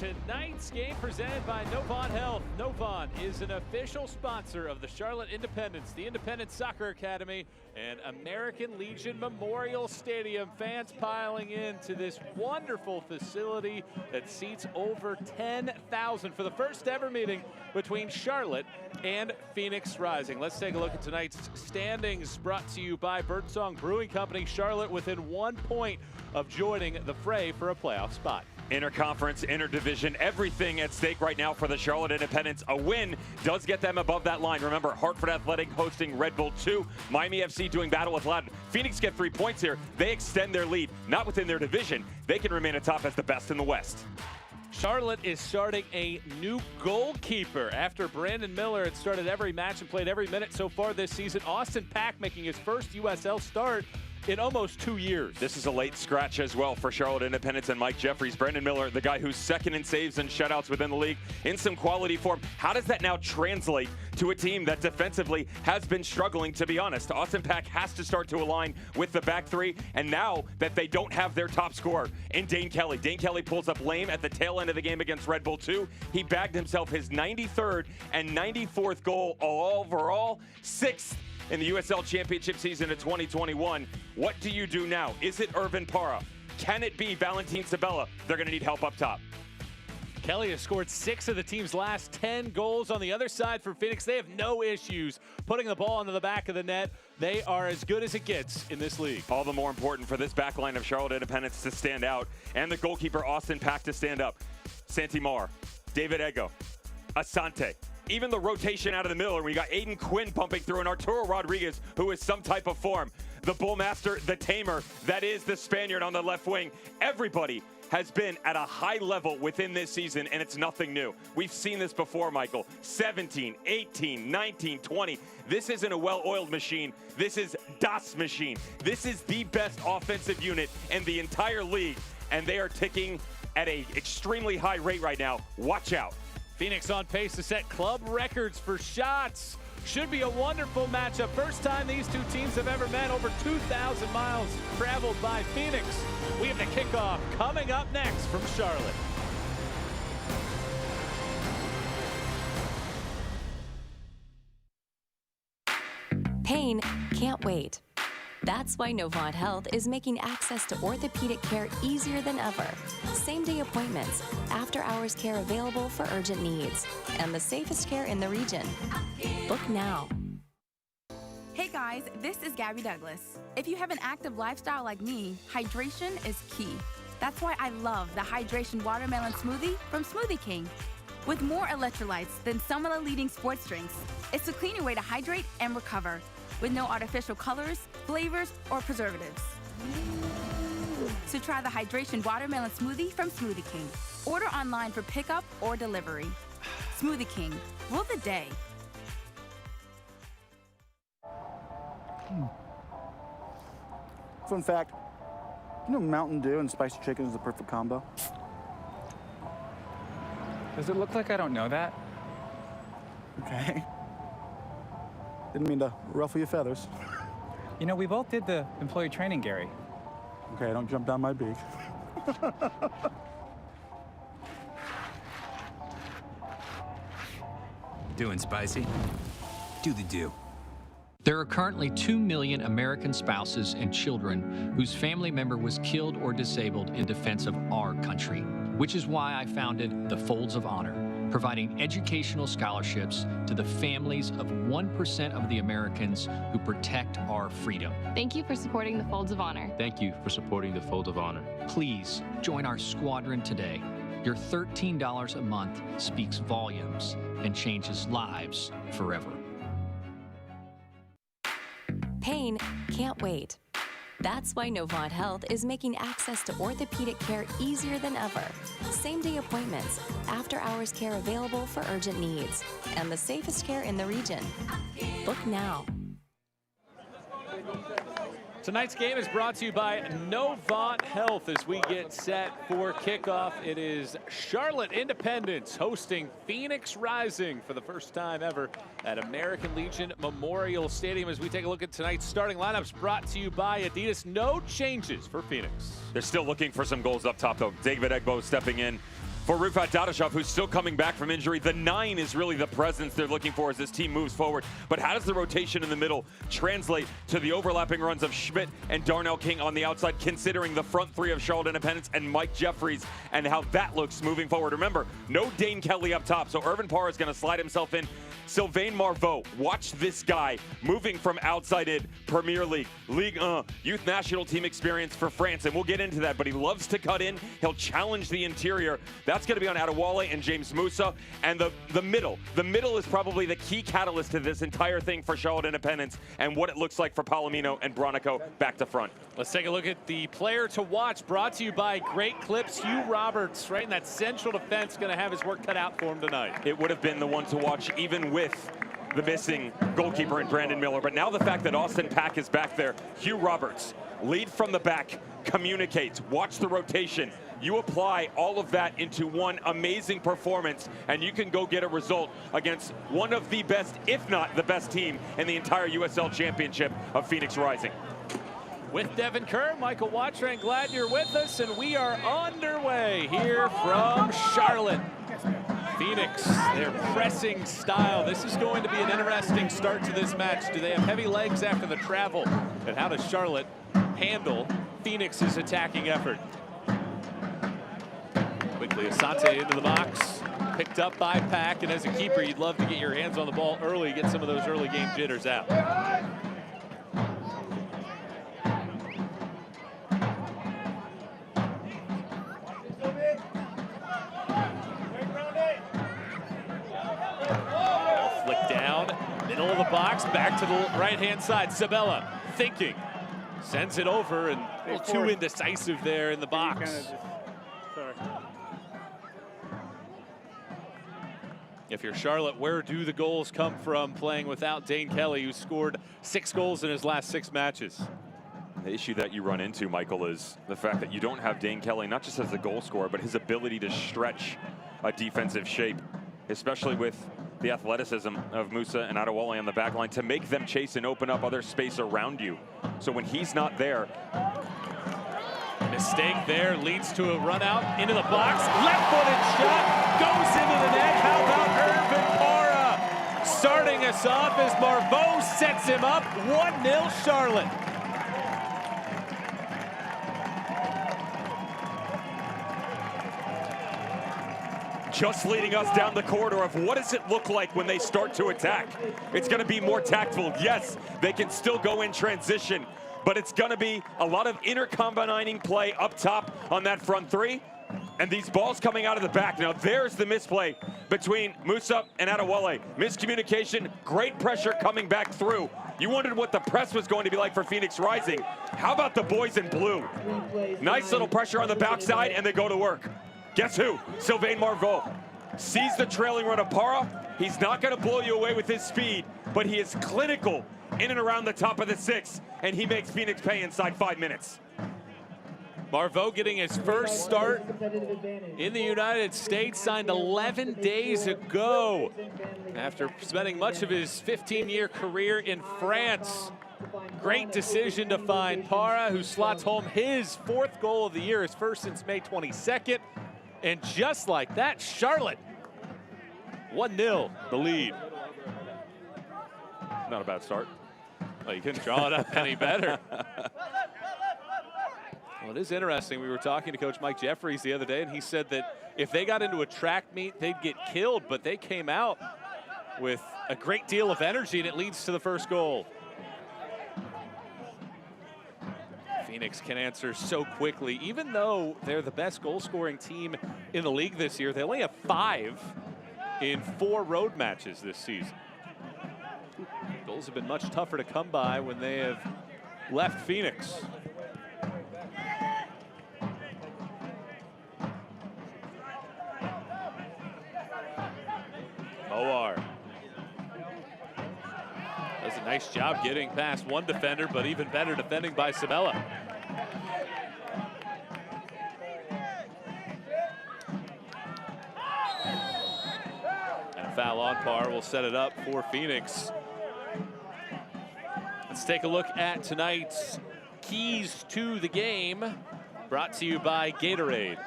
Tonight's game presented by Novant Health. Novant is an official sponsor of the Charlotte Independence, the Independent Soccer Academy, and American Legion Memorial Stadium. Fans piling into this wonderful facility that seats over 10,000 for the first ever meeting between Charlotte and Phoenix Rising. Let's take a look at tonight's standings, brought to you by Birdsong Brewing Company. Charlotte within 1 point of joining the fray for a playoff spot. Interconference, interdivision, everything at stake right now for the Charlotte Independents. A win does get them above that line. Remember, Hartford Athletic hosting Red Bull 2. Miami FC doing battle with Loudoun. Phoenix get 3 points here. They extend their lead, not within their division. They can remain atop as the best in the West. Charlotte is starting a new goalkeeper after Brandon Miller had started every match and played every minute so far this season. Austin Pack making his first USL start in almost 2 years. This is a late scratch as well for Charlotte Independence and Mike Jeffries. Brandon Miller, the guy who's second in saves and shutouts within the league, in some quality form. How does that now translate to a team that defensively has been struggling, to be honest? Austin Pack has to start to align with the back three, and now that they don't have their top scorer in Dane Kelly. Dane Kelly pulls up lame at the tail end of the game against Red Bull 2. He bagged himself his 93rd and 94th goal overall, 6th in the USL Championship season of 2021. What do you do now? Is it Irvin Parra? Can it be Valentin Sabella? They're going to need help up top. Kelly has scored 6 of the team's last 10 goals. On the other side for Phoenix, they have no issues putting the ball into the back of the net. They are as good as it gets in this league. All the more important for this back line of Charlotte Independence to stand out, and the goalkeeper Austin Pack to stand up. Santi Mar, David Ego, Asante. Even the rotation out of the middle, we got Aiden Quinn pumping through, and Arturo Rodriguez, who is some type of form. The bullmaster, the tamer, that is the Spaniard on the left wing. Everybody has been at a high level within this season, and it's nothing new. We've seen this before, Michael. 17, 18, 19, 20. This isn't a well-oiled machine. This is Das Machine. This is the best offensive unit in the entire league, and they are ticking at an extremely high rate right now. Watch out. Phoenix on pace to set club records for shots. Should be a wonderful matchup. First time these two teams have ever met. Over 2,000 miles traveled by Phoenix. We have the kickoff coming up next from Charlotte. Pain can't wait. That's why Novant Health is making access to orthopedic care easier than ever. Same-day appointments, after-hours care available for urgent needs, and the safest care in the region. Book now. Hey guys, this is Gabby Douglas. If you have an active lifestyle like me, hydration is key. That's why I love the Hydration Watermelon Smoothie from Smoothie King. With more electrolytes than some of the leading sports drinks, it's a cleaner way to hydrate and recover, with no artificial colors, flavors, or preservatives. So try the Hydration Watermelon Smoothie from Smoothie King. Order online for pickup or delivery. Smoothie King, rule the day. Fun fact, you know Mountain Dew and spicy chicken is the perfect combo? Does it look like I don't know that? Okay. Didn't mean to ruffle your feathers. You know, we both did the employee training, Gary. Okay, don't jump down my beak. Doing spicy? Do the do. There are currently 2 million American spouses and children whose family member was killed or disabled in defense of our country, which is why I founded the Folds of Honor, providing educational scholarships to the families of 1% of the Americans who protect our freedom. Thank you for supporting the Folds of Honor. Thank you for supporting the Folds of Honor. Please join our squadron today. Your $13 a month speaks volumes and changes lives forever. Pain can't wait. That's why Novant Health is making access to orthopedic care easier than ever. Same-day appointments, after-hours care available for urgent needs, and the safest care in the region. Book now. Tonight's game is brought to you by Novant Health as we get set for kickoff. It is Charlotte Independence hosting Phoenix Rising for the first time ever at American Legion Memorial Stadium. As we take a look at tonight's starting lineups, brought to you by Adidas. No changes for Phoenix. They're still looking for some goals up top, though. David Egbo stepping in for Rufat Dadashov, who's still coming back from injury. The 9 is really the presence they're looking for as this team moves forward. But how does the rotation in the middle translate to the overlapping runs of Schmidt and Darnell King on the outside, considering the front 3 of Charlotte Independence and Mike Jeffries and how that looks moving forward? Remember, no Dane Kelly up top, so Irvin Parra is going to slide himself in. Sylvain Marveau, watch this guy moving from outside in, Premier League, Ligue 1, youth national team experience for France, and we'll get into that, but he loves to cut in. He'll challenge the interior. That's going to be on Adewale and James Musa. And the middle is probably the key catalyst to this entire thing for Charlotte Independence and what it looks like for Palomino and Bronico back to front. Let's take a look at the player to watch, brought to you by Great Clips. Hugh Roberts, right in that central defense, going to have his work cut out for him tonight. It would have been the one to watch even with the missing goalkeeper in Brandon Miller. But now the fact that Austin Pack is back there, Hugh Roberts, lead from the back, communicates, watch the rotation. You apply all of that into one amazing performance, and you can go get a result against one of the best, if not the best team in the entire USL Championship of Phoenix Rising. With Devin Kerr, Michael Watran, glad you're with us, and we are underway here from Charlotte. Phoenix, their pressing style. This is going to be an interesting start to this match. Do they have heavy legs after the travel? And how does Charlotte handle Phoenix's attacking effort? Quickly, Asante into the box. Picked up by Pack, and as a keeper, you'd love to get your hands on the ball early, get some of those early game jitters out. Middle of the box, back to the right-hand side. Sabella thinking, sends it over, and a little too indecisive there in the box. If you're Charlotte, where do the goals come from playing without Dane Kelly, who scored 6 goals in his last 6 matches? The issue that you run into, Michael, is the fact that you don't have Dane Kelly, not just as a goal scorer, but his ability to stretch a defensive shape, especially with the athleticism of Musa and Adewale on the back line to make them chase and open up other space around you. So when he's not there. Mistake there leads to a run out into the box. Left-footed shot goes into the net. How about Irvin Parra starting us off as Marveau sets him up. 1-0 Charlotte. Just leading us down the corridor of what does it look like when they start to attack. It's going to be more tactful. Yes, they can still go in transition, but it's going to be a lot of intercombining play up top on that front 3. And these balls coming out of the back. Now there's the misplay between Musa and Adewale. Miscommunication, great pressure coming back through. You wondered what the press was going to be like for Phoenix Rising. How about the boys in blue? Nice little pressure on the backside, and they go to work. Guess who? Sylvain Marveau sees the trailing run of Parra. He's not going to blow you away with his speed, but he is clinical in and around the top of the 6, and he makes Phoenix pay inside 5 minutes. Marveau getting his first start in the United States, signed 11 days ago after spending much of his 15-year career in France. Great decision to find Parra, who slots home his 4th goal of the year, his first since May 22nd. And just like that, Charlotte, 1-0, the lead. Not a bad start. Well, you couldn't draw it up any better. Well, it is interesting. We were talking to Coach Mike Jeffries the other day, and he said that if they got into a track meet, they'd get killed, but they came out with a great deal of energy, and it leads to the first goal. Phoenix can answer so quickly. Even though they're the best goal-scoring team in the league this year, they only have 5 in 4 road matches this season. Goals have been much tougher to come by when they have left Phoenix. OR does a nice job getting past one defender, but even better defending by Sabella. And a foul on Parra will set it up for Phoenix. Let's take a look at tonight's keys to the game, brought to you by Gatorade.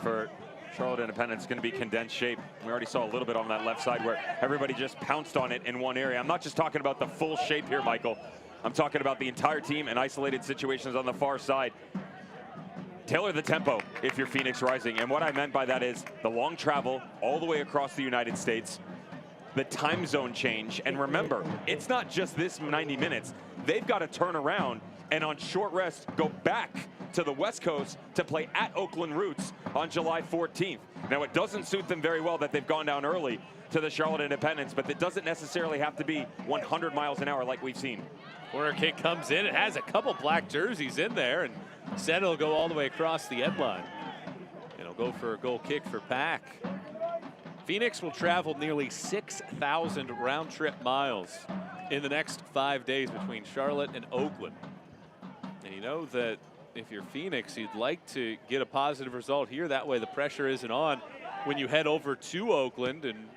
for Charlotte Independence is going to be condensed shape. We already saw a little bit on that left side where everybody just pounced on it in one area. I'm not just talking about the full shape here, Michael. I'm talking about the entire team and isolated situations on the far side. Tailor the tempo if you're Phoenix Rising. And what I meant by that is the long travel all the way across the United States, the time zone change. And remember, it's not just this 90 minutes. They've got to turn around and on short rest go back to the West Coast to play at Oakland Roots on July 14th. Now, it doesn't suit them very well that they've gone down early to the Charlotte Independence, but it doesn't necessarily have to be 100 miles an hour like we've seen. Corner kick comes in. It has a couple black jerseys in there, and instead it'll go all the way across the end line. It'll go for a goal kick for Pack. Phoenix will travel nearly 6,000 round-trip miles in the next 5 days between Charlotte and Oakland. And you know that if you're Phoenix, you'd like to get a positive result here. That way the pressure isn't on when you head over to Oakland, and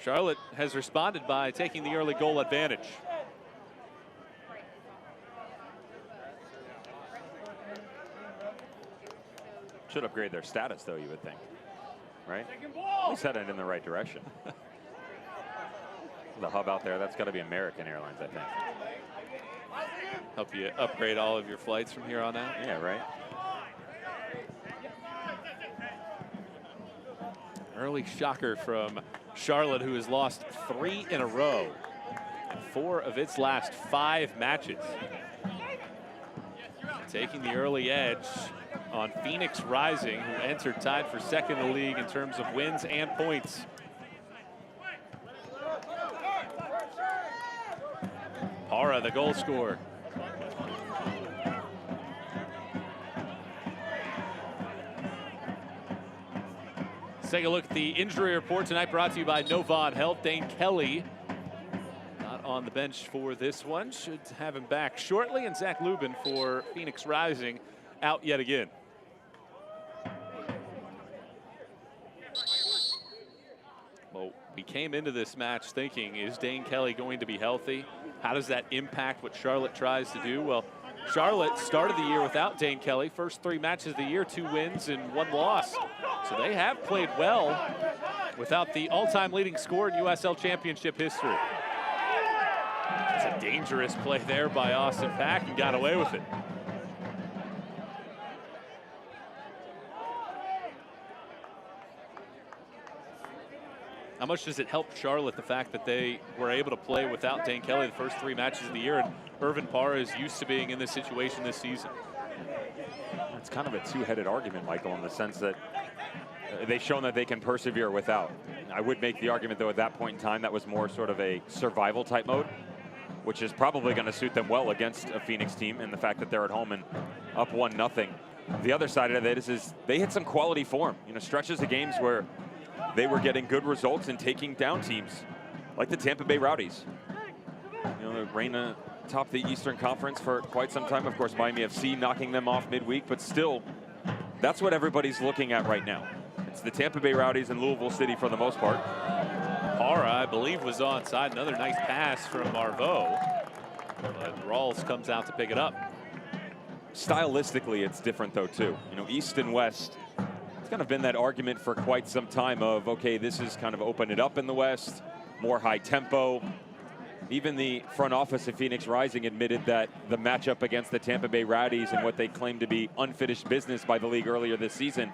Charlotte has responded by taking the early goal advantage. Should upgrade their status, though, you would think, right? At least headed in the right direction. The hub out there, that's got to be American Airlines, I think. Help you upgrade all of your flights from here on out? Yeah, right. Early shocker from Charlotte, who has lost 3 in a row in 4 of its last 5 matches. Taking the early edge on Phoenix Rising, who entered tied for second in the league in terms of wins and points. Para, the goal scorer. Let's take a look at the injury report tonight, brought to you by Novant Health. Dane Kelly not on the bench for this one. Should have him back shortly. And Zach Lubin for Phoenix Rising out yet again. Well, we came into this match thinking, is Dane Kelly going to be healthy? How does that impact what Charlotte tries to do? Well, Charlotte started the year without Dane Kelly. First 3 matches of the year, 2 wins and 1 loss. So they have played well without the all-time leading scorer in USL Championship history. It's a dangerous play there by Austin Pack and got away with it. How much does it help Charlotte, the fact that they were able to play without Dane Kelly the first 3 matches of the year, and Irvin Parra is used to being in this situation this season? It's kind of a two-headed argument, Michael, in the sense that they've shown that they can persevere without. I would make the argument, though, at that point in time, that was more sort of a survival type mode, which is probably going to suit them well against a Phoenix team, and the fact that they're at home and up 1-0. The other side of it is they hit some quality form. You know, stretches of games where they were getting good results and taking down teams like the Tampa Bay Rowdies. You know, they reign atop the Eastern Conference for quite some time. Of course, Miami FC knocking them off midweek, but still, that's what everybody's looking at right now. It's the Tampa Bay Rowdies and Louisville City for the most part. Para, I believe, was onside. Another nice pass from Marveau, but Rawls comes out to pick it up. Stylistically, it's different, though, too. You know, East and West, it's kind of been that argument for quite some time of, okay, this is kind of open it up in the West, more high tempo. Even the front office of Phoenix Rising admitted that the matchup against the Tampa Bay Rowdies and what they claimed to be unfinished business by the league earlier this season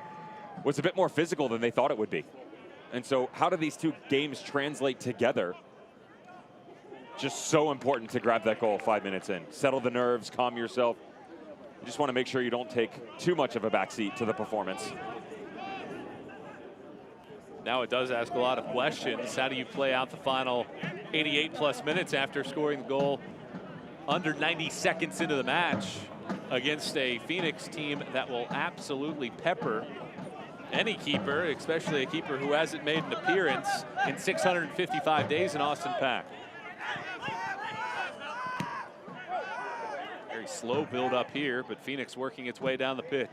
was a bit more physical than they thought it would be. And so how do these 2 games translate together? Just so important to grab that goal 5 minutes in. Settle the nerves, calm yourself. You just want to make sure you don't take too much of a backseat to the performance. Now it does ask a lot of questions. How do you play out the final 88+ minutes after scoring the goal under 90 seconds into the match against a Phoenix team that will absolutely pepper any keeper, especially a keeper who hasn't made an appearance in 655 days in Austin Pack? Very slow build up here, but Phoenix working its way down the pitch.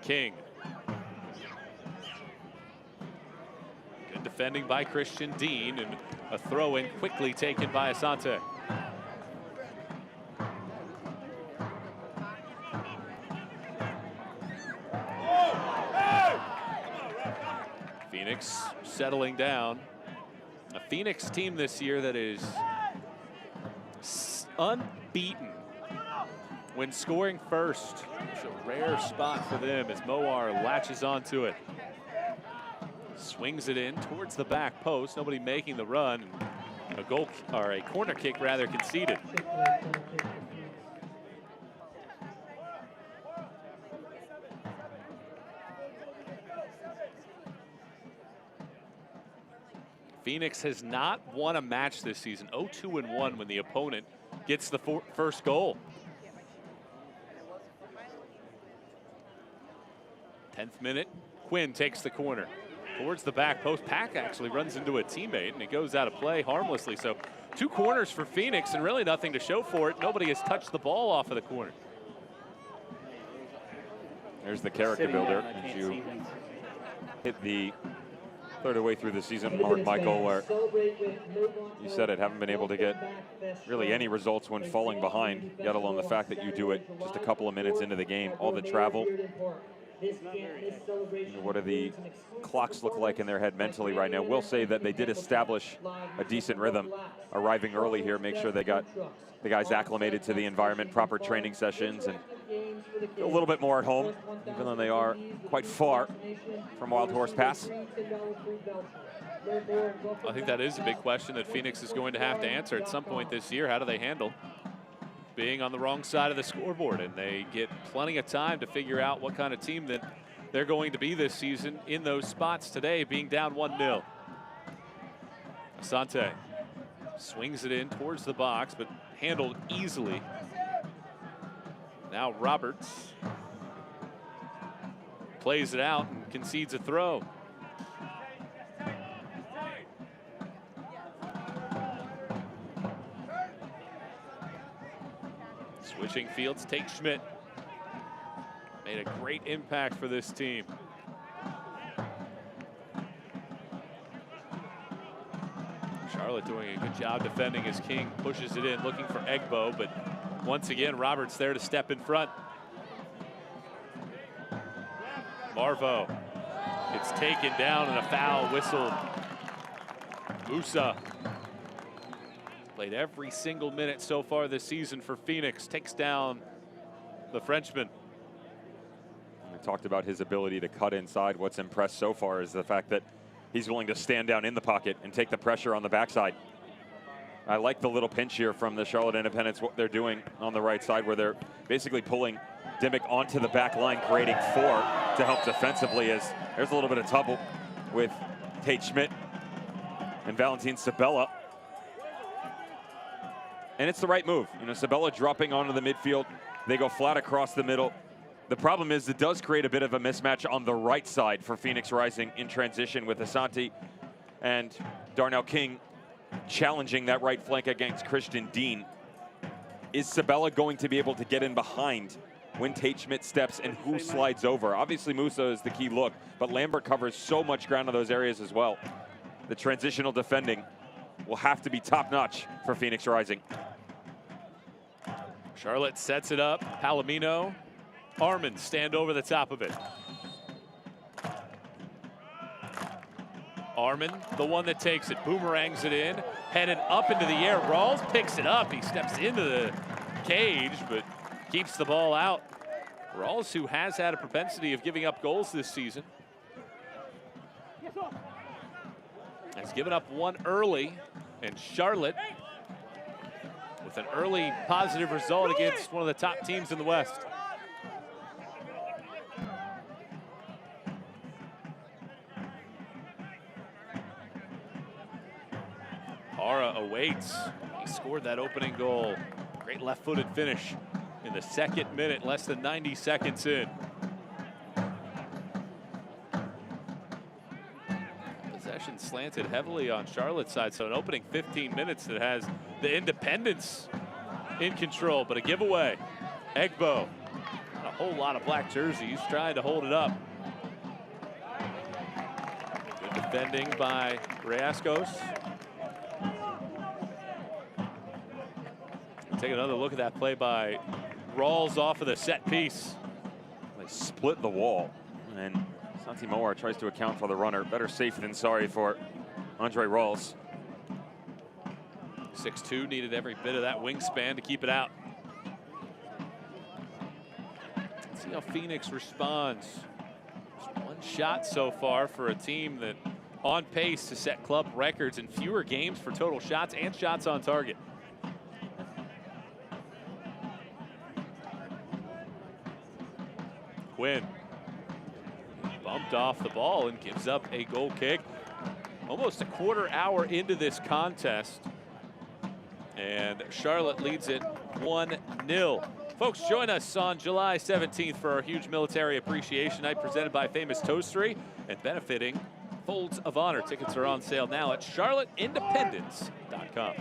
King. Good defending by Christian Dean, and a throw-in quickly taken by Asante. settling down. A Phoenix team this year that is unbeaten when scoring first. It's a rare spot for them as Moar latches onto it. Swings it in towards the back post. Nobody making the run. A goal, or a corner kick rather, conceded. Phoenix has not won a match this season. 0-2-1 when the opponent gets the first goal. 10th minute, Quinn takes the corner towards the back post. Pack actually runs into a teammate and it goes out of play harmlessly. So 2 corners for Phoenix and really nothing to show for it. Nobody has touched the ball off of the corner. There's the character builder as you hit the third of the way through the season mark, Michael, where you said it, haven't been able to get really any results when falling behind, let alone the fact that you do it just a couple of minutes into the game. All the travel. What do the clocks look like in their head mentally right now? We'll say that they did establish a decent rhythm arriving early here, make sure they got the guys acclimated to the environment, proper training sessions, and a little bit more at home, even though they are quite far from Wild Horse Pass. I think that is a big question that Phoenix is going to have to answer at some point this year. How do they handle being on the wrong side of the scoreboard? And they get plenty of time to figure out what kind of team that they're going to be this season in those spots today, being down 1-0. Asante swings it in towards the box, but handled easily. Now Roberts plays it out and concedes a throw. Switching fields, Tate Schmidt made a great impact for this team. Charlotte doing a good job defending as King pushes it in, looking for Egbo, but once again, Roberts there to step in front. Marvo, it's taken down and a foul whistled. Musa played every single minute so far this season for Phoenix, takes down the Frenchman. We talked about his ability to cut inside. What's impressed so far is the fact that he's willing to stand down in the pocket and take the pressure on the backside. I like the little pinch here from the Charlotte Independents, what they're doing on the right side, where they're basically pulling Dimmick onto the back line, creating 4 to help defensively, as there's a little bit of trouble with Tate Schmidt and Valentin Sabella. And it's the right move. You know, Sabella dropping onto the midfield. They go flat across the middle. The problem is it does create a bit of a mismatch on the right side for Phoenix Rising in transition, with Asante and Darnell King challenging that right flank against Christian Dean. Is Sabella going to be able to get in behind when Tate Schmidt steps, and who slides over? Obviously Musa is the key look, but Lambert covers so much ground in those areas as well. The transitional defending will have to be top-notch for Phoenix Rising. Charlotte sets it up. Palomino, Armand stand over the top of it. Armand, the one that takes it, boomerangs it in, headed up into the air. Rawls picks it up. He steps into the cage, but keeps the ball out. Rawls, who has had a propensity of giving up goals this season, has given up one early, and Charlotte with an early positive result against one of the top teams in the West. Hara awaits. He scored that opening goal. Great left-footed finish in the 2nd minute, less than 90 seconds in. Possession slanted heavily on Charlotte's side, so an opening 15 minutes that has the Independents in control, but a giveaway. Egbo, a whole lot of black jerseys trying to hold it up. Good defending by Reyascos. Take another look at that play by Rawls off of the set piece. They split the wall, and Santi Moar tries to account for the runner. Better safe than sorry for Andre Rawls. 6'2", needed every bit of that wingspan to keep it out. Let's see how Phoenix responds. Just one shot so far for a team that on pace to set club records in fewer games for total shots and shots on target. Quinn bumped off the ball and gives up a goal kick. Almost a quarter hour into this contest, and Charlotte leads it 1-0. Folks, join us on July 17th for our huge military appreciation night presented by Famous Toastery and benefiting Folds of Honor. Tickets are on sale now at charlotteindependence.com.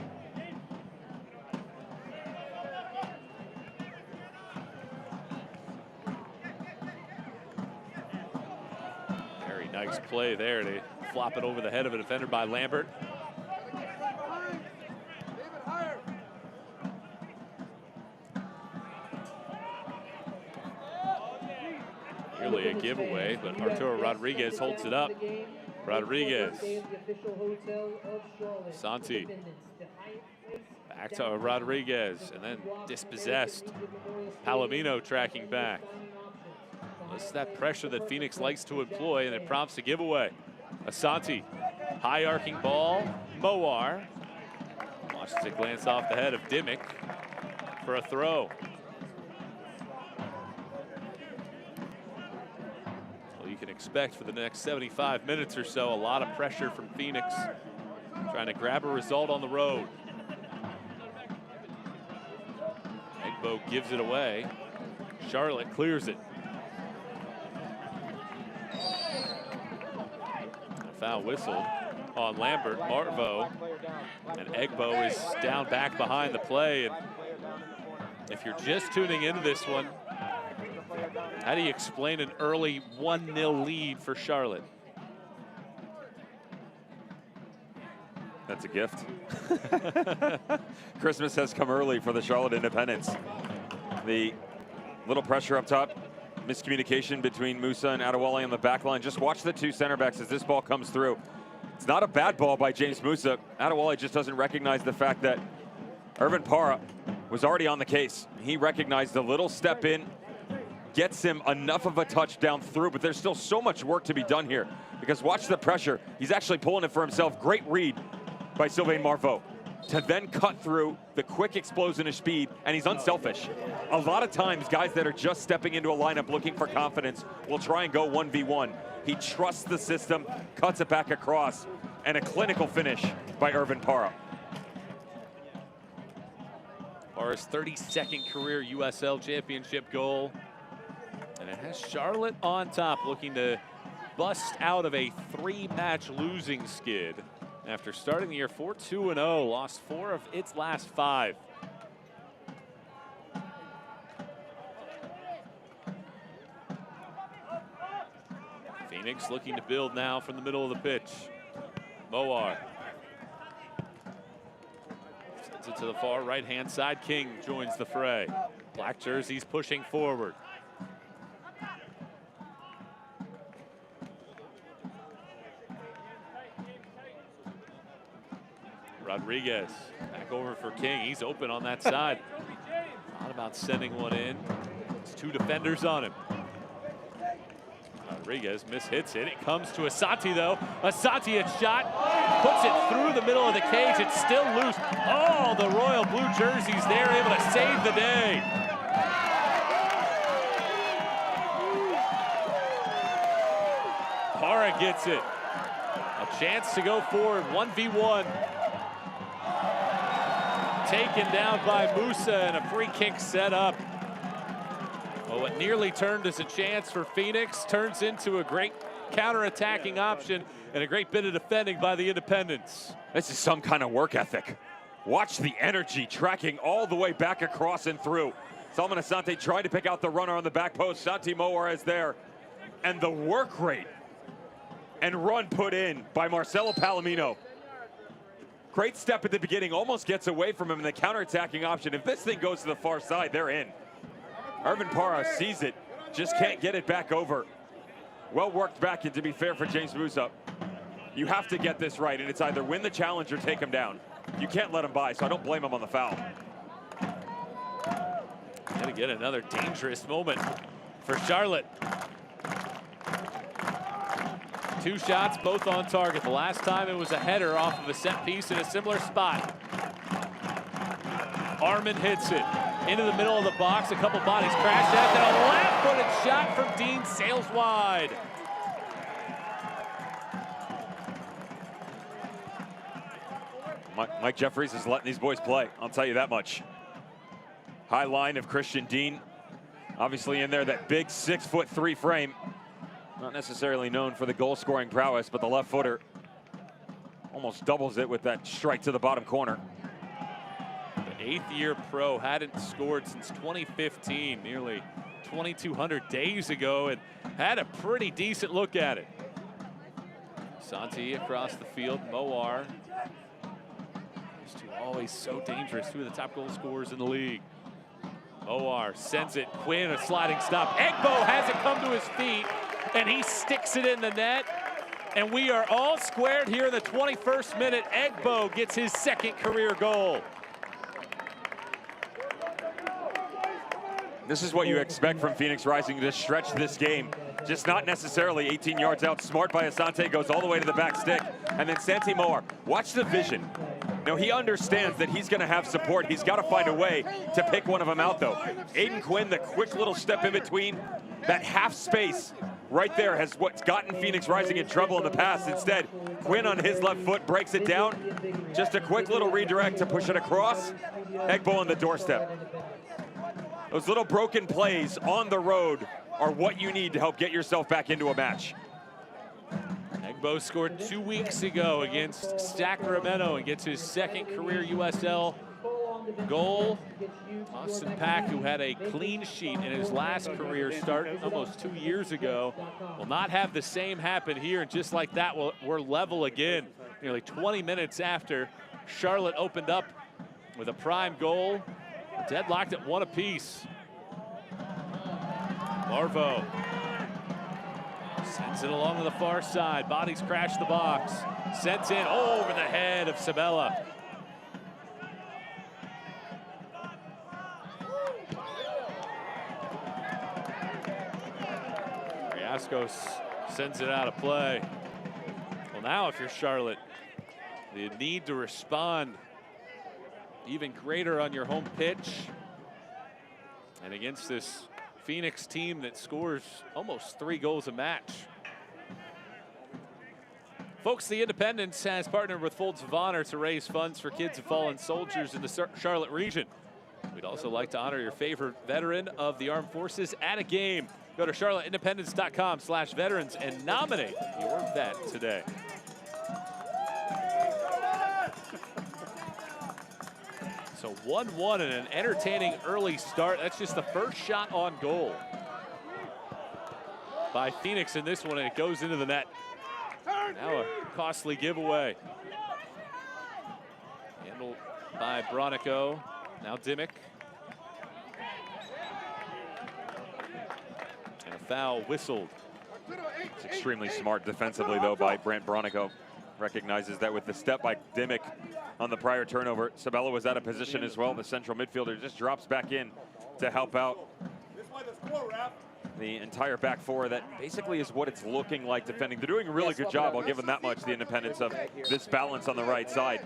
Very nice play there to flop it over the head of a defender by Lambert. Nearly a giveaway, but Arturo Rodriguez holds it up. Rodriguez. Santi. Back to Rodriguez, and then dispossessed. Palomino tracking back. This is that pressure that Phoenix likes to employ, and it prompts a giveaway. Asante, high arcing ball. Moar watches it glance off the head of Dimmick for a throw. Well, you can expect for the next 75 minutes or so, a lot of pressure from Phoenix, trying to grab a result on the road. Egbo gives it away. Charlotte clears it. Foul whistled on Lambert, Marvo, and Egbo is down back behind the play. And if you're just tuning into this one, how do you explain an early 1-0 lead for Charlotte? That's a gift. Christmas has come early for the Charlotte Independents. The little pressure up top. Miscommunication between Musa and Adewale on the back line. Just watch the two center backs as this ball comes through. It's not a bad ball by James Musa. Adewale just doesn't recognize the fact that Irvin Parra was already on the case. He recognized the little step in, gets him enough of a touchdown through, but there's still so much work to be done here because watch the pressure. He's actually pulling it for himself. Great read by Sylvain Marvo to then cut through the quick explosion of speed, and he's unselfish. A lot of times, guys that are just stepping into a lineup looking for confidence will try and go 1v1. He trusts the system, cuts it back across, and a clinical finish by Irvin Parra. Parra's 32nd career USL Championship goal. And it has Charlotte on top, looking to bust out of a 3-match losing skid. After starting the year 4-2-0, lost 4 of its last 5. Phoenix looking to build now from the middle of the pitch. Moar sends it to the far right-hand side. King joins the fray. Black jerseys pushing forward. Rodriguez back over for King. He's open on that side. Thought about sending one in. There's 2 defenders on him. Rodriguez mishits it. It comes to Asante though. Asante a shot. Puts it through the middle of the cage. It's still loose. Oh, the Royal Blue jerseys there, able to save the day. Parra gets it. A chance to go forward, 1v1. Taken down by Musa, and a free kick set up. Oh, what nearly turned as a chance for Phoenix turns into a great counter-attacking option and a great bit of defending by the Independents. This is some kind of work ethic. Watch the energy tracking all the way back across and through. Salman Asante tried to pick out the runner on the back post. Santi Moar is there. And the work rate and run put in by Marcelo Palomino. Great step at the beginning, almost gets away from him in the counter-attacking option. If this thing goes to the far side, they're in. Irvin Parra sees it, just can't get it back over. Well worked back, and to be fair for James Musa, you have to get this right, and it's either win the challenge or take him down. You can't let him by, so I don't blame him on the foul. Gonna get another dangerous moment for Charlotte. 2 shots, both on target. The last time it was a header off of a set piece in a similar spot. Armin hits it into the middle of the box. A couple bodies crash at it. A left-footed shot from Dean sails wide. Mike Jeffries is letting these boys play, I'll tell you that much. High line of Christian Dean. Obviously in there, that big 6'3" frame. Not necessarily known for the goal-scoring prowess, but the left footer almost doubles it with that strike to the bottom corner. The 8th-year pro hadn't scored since 2015, nearly 2,200 days ago, and had a pretty decent look at it. Santi across the field, Moar. These two always so dangerous, 2 of the top goal scorers in the league. Moar sends it, Quinn, a sliding stop. Egbo hasn't come to his feet, and he sticks it in the net. And we are all squared here in the 21st minute. Egbo gets his 2nd career goal. This is what you expect from Phoenix Rising to stretch this game. Just not necessarily 18 yards out. Smart by Asante, goes all the way to the back stick. And then Santi Moar, watch the vision. Now he understands that he's gonna have support. He's gotta find a way to pick one of them out though. Aiden Quinn, the quick little step in between. That half space right there has what's gotten Phoenix Rising in trouble in the past. Instead, Quinn on his left foot breaks it down. Just a quick little redirect to push it across. Egbo on the doorstep. Those little broken plays on the road are what you need to help get yourself back into a match. Egbo scored 2 weeks ago against Sacramento and gets his 2nd career USL goal. Austin Pack, who had a clean sheet in his last career start almost 2 years ago, will not have the same happen here. And just like that, we're level again. Nearly 20 minutes after Charlotte opened up with a prime goal. Deadlocked at 1 apiece. Marvo sends it along to the far side. Bodies crash the box. Sends in over the head of Sabella. Riascos sends it out of play. Well, now if you're Charlotte, you need to respond even greater on your home pitch. And against this Phoenix team that scores almost 3 goals a match. Folks, the Independence has partnered with Folds of Honor to raise funds for kids of fallen soldiers in the Charlotte region. We'd also like to honor your favorite veteran of the armed forces at a game. Go to charlotteindependence.com/veterans and nominate your vet today. So 1-1 and an entertaining early start. That's just the first shot on goal by Phoenix in this one, and it goes into the net. Now a costly giveaway. Handled by Bronico. Now Dimmick. And a foul whistled. It's extremely smart defensively though by Brant Bronico. Recognizes that with the step by Dimmick on the prior turnover. Sabella was out of position as well. The central midfielder just drops back in to help out the entire back four. That basically is what it's looking like defending. They're doing a really good job, I'll give them that much, the Independence, of this balance on the right side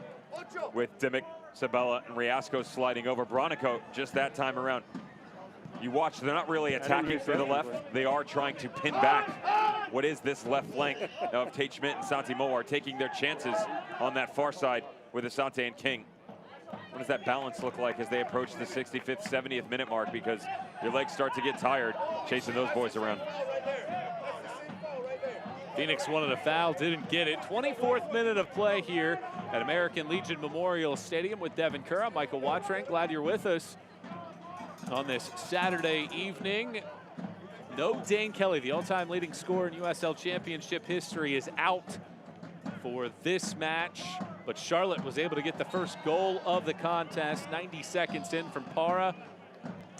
with Dimmick, Sabella, and Riascos sliding over. Bronico just that time around. You watch, they're not really attacking through the left. They are trying to pin back what is this left flank of Tate Schmidt and Santi Moar, taking their chances on that far side with Asante and King. What does that balance look like as they approach the 65th, 70th minute mark? Because your legs start to get tired chasing those boys around. Phoenix wanted a foul, didn't get it. 24th minute of play here at American Legion Memorial Stadium with Devin Kerr. I'm Michael Watrank, glad you're with us on this Saturday evening. No Dane Kelly, the all-time leading scorer in USL Championship history, is out for this match, but Charlotte was able to get the first goal of the contest 90 seconds in from Para,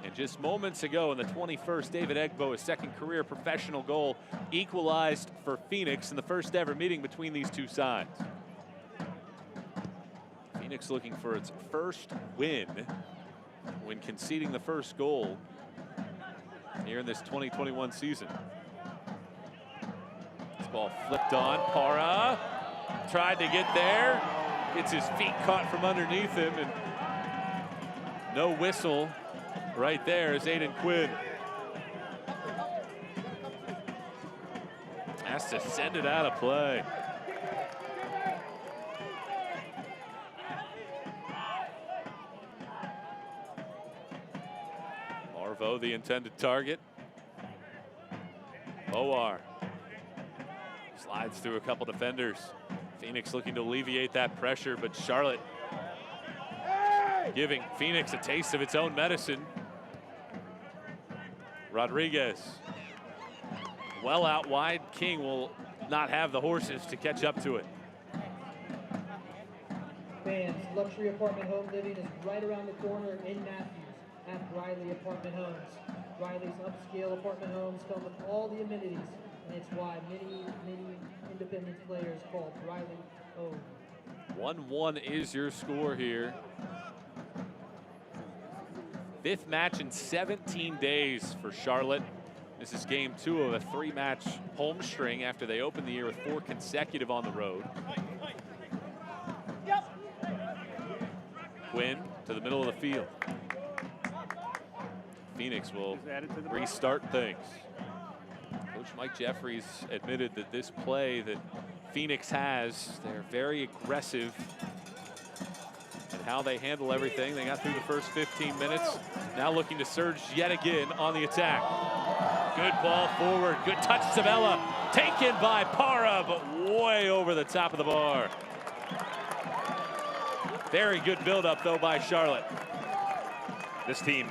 and And just moments ago in the 21st, David Egbo, his second career professional goal, equalized for Phoenix in the first ever meeting between these two sides. Phoenix looking for its first win when conceding the first goal here in this 2021 season. This ball flipped on. Para tried to get there. Gets his feet caught from underneath him, and no whistle right there as Aiden Quinn has to send it out of play. Marvo, the intended target. Boar slides through a couple defenders. Phoenix looking to alleviate that pressure, but Charlotte giving Phoenix a taste of its own medicine. Rodriguez well out wide. King will not have the horses to catch up to it. Fans, luxury apartment home living is right around the corner in Matthews at Riley Apartment Homes. Riley's upscale apartment homes come with all the amenities, and it's why many Independence players call Riley home. 1-1 is your score here. Fifth match in 17 days for Charlotte. This is game 2 of a 3-match home string after they opened the year with 4 consecutive on the road. Quinn to the middle of the field. Phoenix will restart things. Coach Mike Jeffries admitted that this play that Phoenix has, they're very aggressive in how they handle everything. They got through the first 15 minutes. Now looking to surge yet again on the attack. Good ball forward. Good touch, Sabella. Taken by Para, but way over the top of the bar. Very good build-up, though, by Charlotte. This team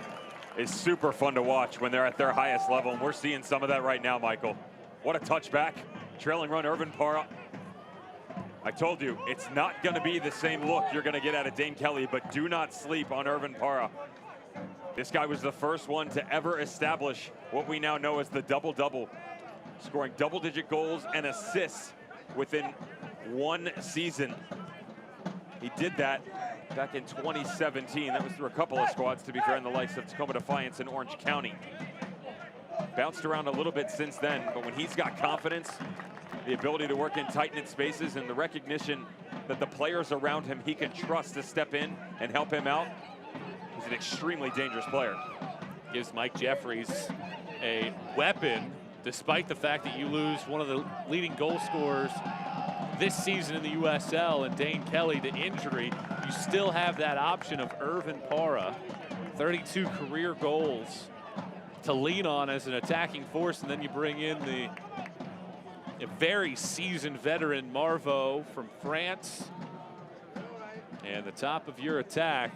is super fun to watch when they're at their highest level, and we're seeing some of that right now, Michael. What a touchback. Trailing run, Irvin Para. I told you, it's not going to be the same look you're going to get out of Dane Kelly, but do not sleep on Irvin Para. This guy was the first one to ever establish what we now know as the double-double, scoring double-digit goals and assists within one season. He did that back in 2017. That was through a couple of squads, to be fair, in the likes of Tacoma Defiance and Orange County. Bounced around a little bit since then, but when he's got confidence, the ability to work in tight-knit spaces, and the recognition that the players around him he can trust to step in and help him out, he's an extremely dangerous player. Gives Mike Jeffries a weapon, despite the fact that you lose one of the leading goal scorers this season in the USL and Dane Kelly to injury. You still have that option of Irvin Para, 32 career goals to lean on as an attacking force, and then you bring in a very seasoned veteran Marvo from France. And the top of your attack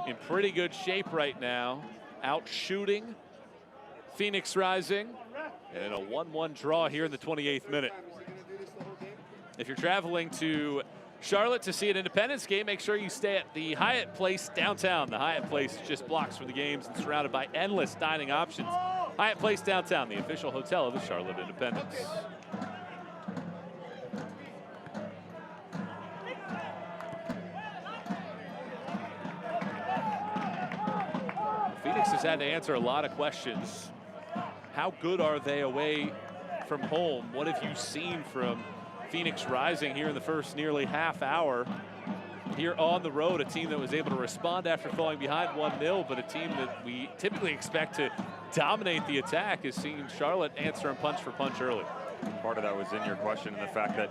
in pretty good shape right now, out shooting Phoenix Rising, and a 1-1 draw here in the 28th minute. If you're traveling to Charlotte to see an Independence game, make sure you stay at the Hyatt Place downtown. The Hyatt Place is just blocks from the games and surrounded by endless dining options. Hyatt Place downtown, the official hotel of the Charlotte Independence. Phoenix has had to answer a lot of questions. How good are they away from home? What have you seen from Phoenix Rising here in the first nearly half hour? Here on the road, a team that was able to respond after falling behind 1-0, but a team that we typically expect to dominate the attack is seeing Charlotte answer and punch for punch early. Part of that was in your question, and the fact that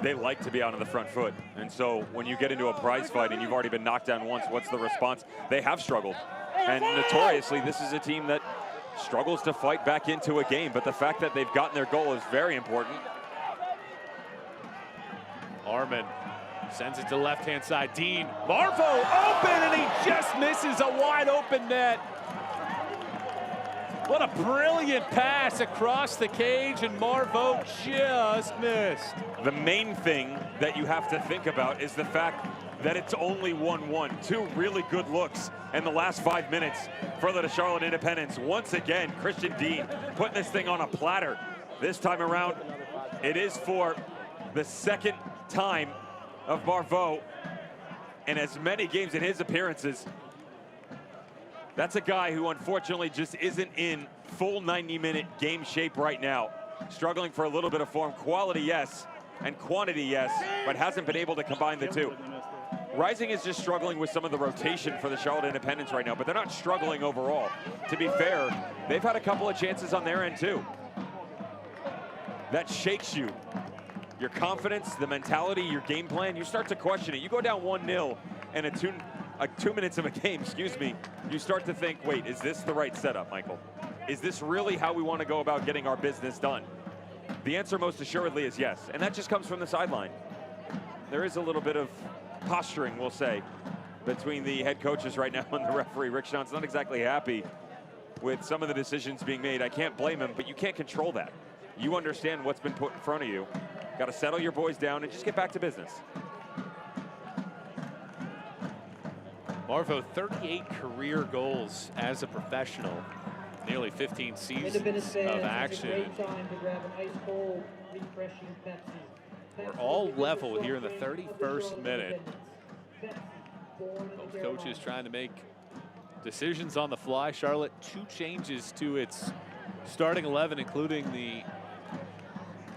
they like to be out on the front foot. And so when you get into a prize fight and you've already been knocked down once, what's the response? They have struggled. And notoriously, this is a team that struggles to fight back into a game, but the fact that they've gotten their goal is very important. Armin sends it to the left-hand side. Dean, Marvo open, and he just misses a wide open net. What a brilliant pass across the cage, and Marvo just missed. The main thing that you have to think about is the fact that it's only 1-1. Two really good looks in the last 5 minutes for the Charlotte Independents. Once again, Christian Dean putting this thing on a platter. This time around, it is for the second time of Marveau in as many games in his appearances. That's a guy who unfortunately just isn't in full 90-minute game shape right now. Struggling for a little bit of form. Quality, yes, and quantity, yes, but hasn't been able to combine the two. Rising is just struggling with some of the rotation for the Charlotte Independents right now, but they're not struggling overall. To be fair, they've had a couple of chances on their end too. That shakes you. Your confidence, the mentality, your game plan, you start to question it. You go down 1-0 and 2 minutes of a game, excuse me, you start to think, wait, is this the right setup, Michael? Is this really how we want to go about getting our business done? The answer most assuredly is yes, and that just comes from the sideline. There is a little bit of posturing, we'll say, between the head coaches right now and the referee. Rick Schon's not exactly happy with some of the decisions being made. I can't blame him, but you can't control that. You understand what's been put in front of you. Got to settle your boys down and just get back to business. Marveau, 38 career goals as a professional. Nearly 15 seasons of action. It's a great time to grab an ice cold, refreshing Pepsi. We're all level here in the 31st minute. Both coaches trying to make decisions on the fly. Charlotte, 2 changes to its starting 11, including the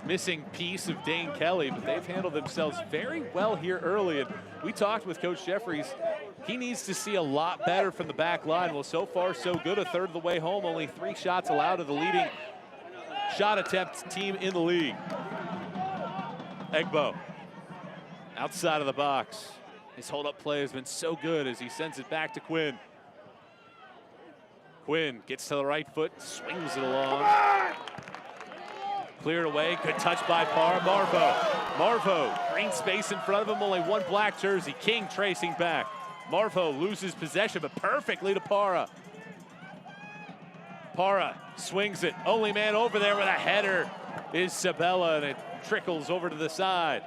missing piece of Dane Kelly, but they've handled themselves very well here early. And we talked with Coach Jeffries. He needs to see a lot better from the back line. Well, so far, so good. A third of the way home. Only 3 shots allowed to the leading shot attempt team in the league. Egbo, outside of the box. His hold-up play has been so good as he sends it back to Quinn. Quinn gets to the right foot, swings it along. Cleared away, good touch by Marveau, green space in front of him, only 1 black jersey. King tracing back. Marveau loses possession, but perfectly to Parra. Parra swings it, only man over there with a header is Sabella, and it trickles over to the side.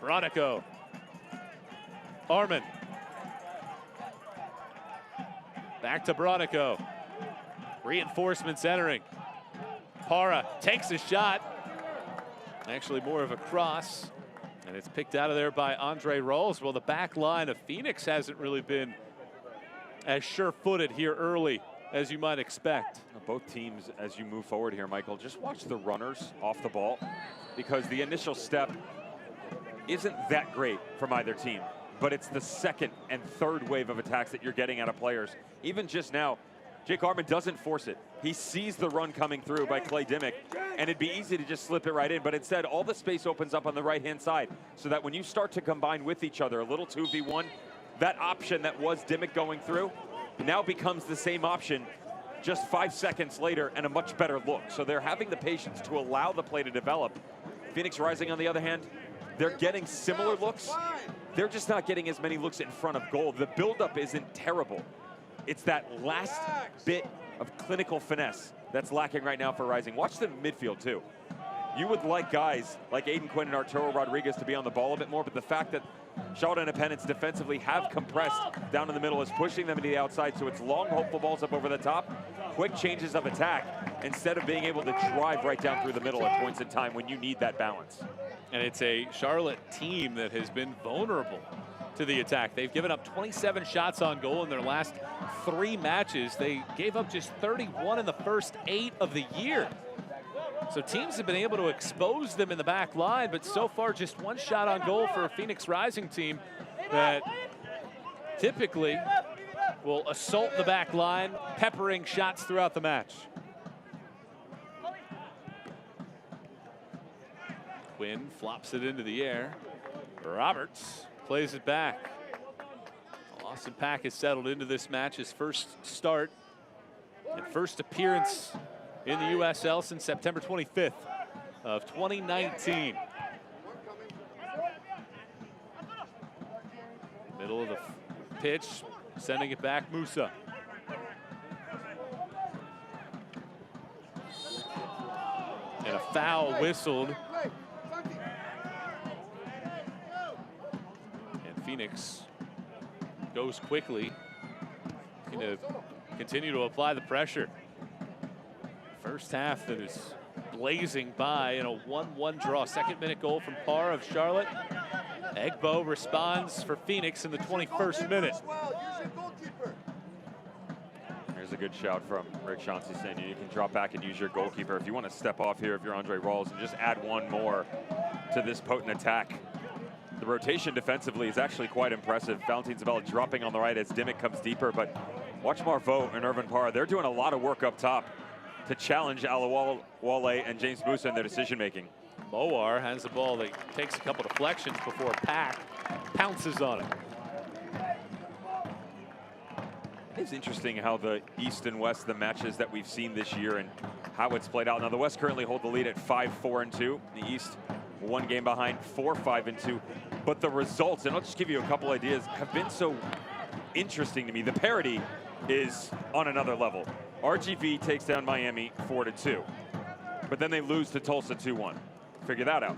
Bronico. Armin. Back to Bronico. Reinforcements entering. Parra takes a shot. Actually more of a cross. And it's picked out of there by Andre Rawls. Well, the back line of Phoenix hasn't really been as sure-footed here early as you might expect. Both teams, as you move forward here, Michael, just watch the runners off the ball, because the initial step isn't that great from either team, but it's the second and third wave of attacks that you're getting out of players. Even just now, Jake Armin doesn't force it. He sees the run coming through by Clay Dimmick, and it'd be easy to just slip it right in, but instead all the space opens up on the right-hand side, so that when you start to combine with each other, a little 2v1, that option that was Dimmick going through now becomes the same option just 5 seconds later and a much better look. So they're having the patience to allow the play to develop. Phoenix Rising, on the other hand, they're getting similar looks. They're just not getting as many looks in front of goal. The buildup isn't terrible. It's that last bit of clinical finesse that's lacking right now for Rising. Watch the midfield too. You would like guys like Aiden Quinn and Arturo Rodriguez to be on the ball a bit more, but the fact that Charlotte Independents defensively have compressed down in the middle is pushing them to the outside, so it's long, hopeful balls up over the top, quick changes of attack, instead of being able to drive right down through the middle at points in time when you need that balance. And it's a Charlotte team that has been vulnerable to the attack. They've given up 27 shots on goal in their last 3 matches. They gave up just 31 in the first 8 of the year. So teams have been able to expose them in the back line, but so far just 1 shot on goal for a Phoenix Rising team that typically will assault the back line, peppering shots throughout the match. Quinn flops it into the air. Roberts plays it back. Austin Pack has settled into this match, his first start and first appearance in the USL since September 25th of 2019. Middle of the pitch, sending it back, Musa. And a foul whistled. And Phoenix goes quickly. Going to continue to apply the pressure. First half that is blazing by in a 1-1 draw. Second minute goal from Parr of Charlotte. Egbo responds for Phoenix in the 21st minute. There's a good shout from Rick Chauncey saying you can drop back and use your goalkeeper if you want to step off here if you're Andre Rawls and just add one more to this potent attack. The rotation defensively is actually quite impressive. Valentin Zabella dropping on the right as Dimmick comes deeper, but watch Marveau and Irvin Parra. They're doing a lot of work up top to challenge Alawale and James Musa in their decision-making. Mowar has the ball that takes a couple deflections before Pack pounces on it. It's interesting how the East and West, the matches that we've seen this year and how it's played out. Now the West currently hold the lead at 5-4-2. The East one game behind 4-5-2. But the results, and I'll just give you a couple ideas, have been so interesting to me. The parity is on another level. RGV takes down Miami 4-2, but then they lose to Tulsa 2-1. Figure that out.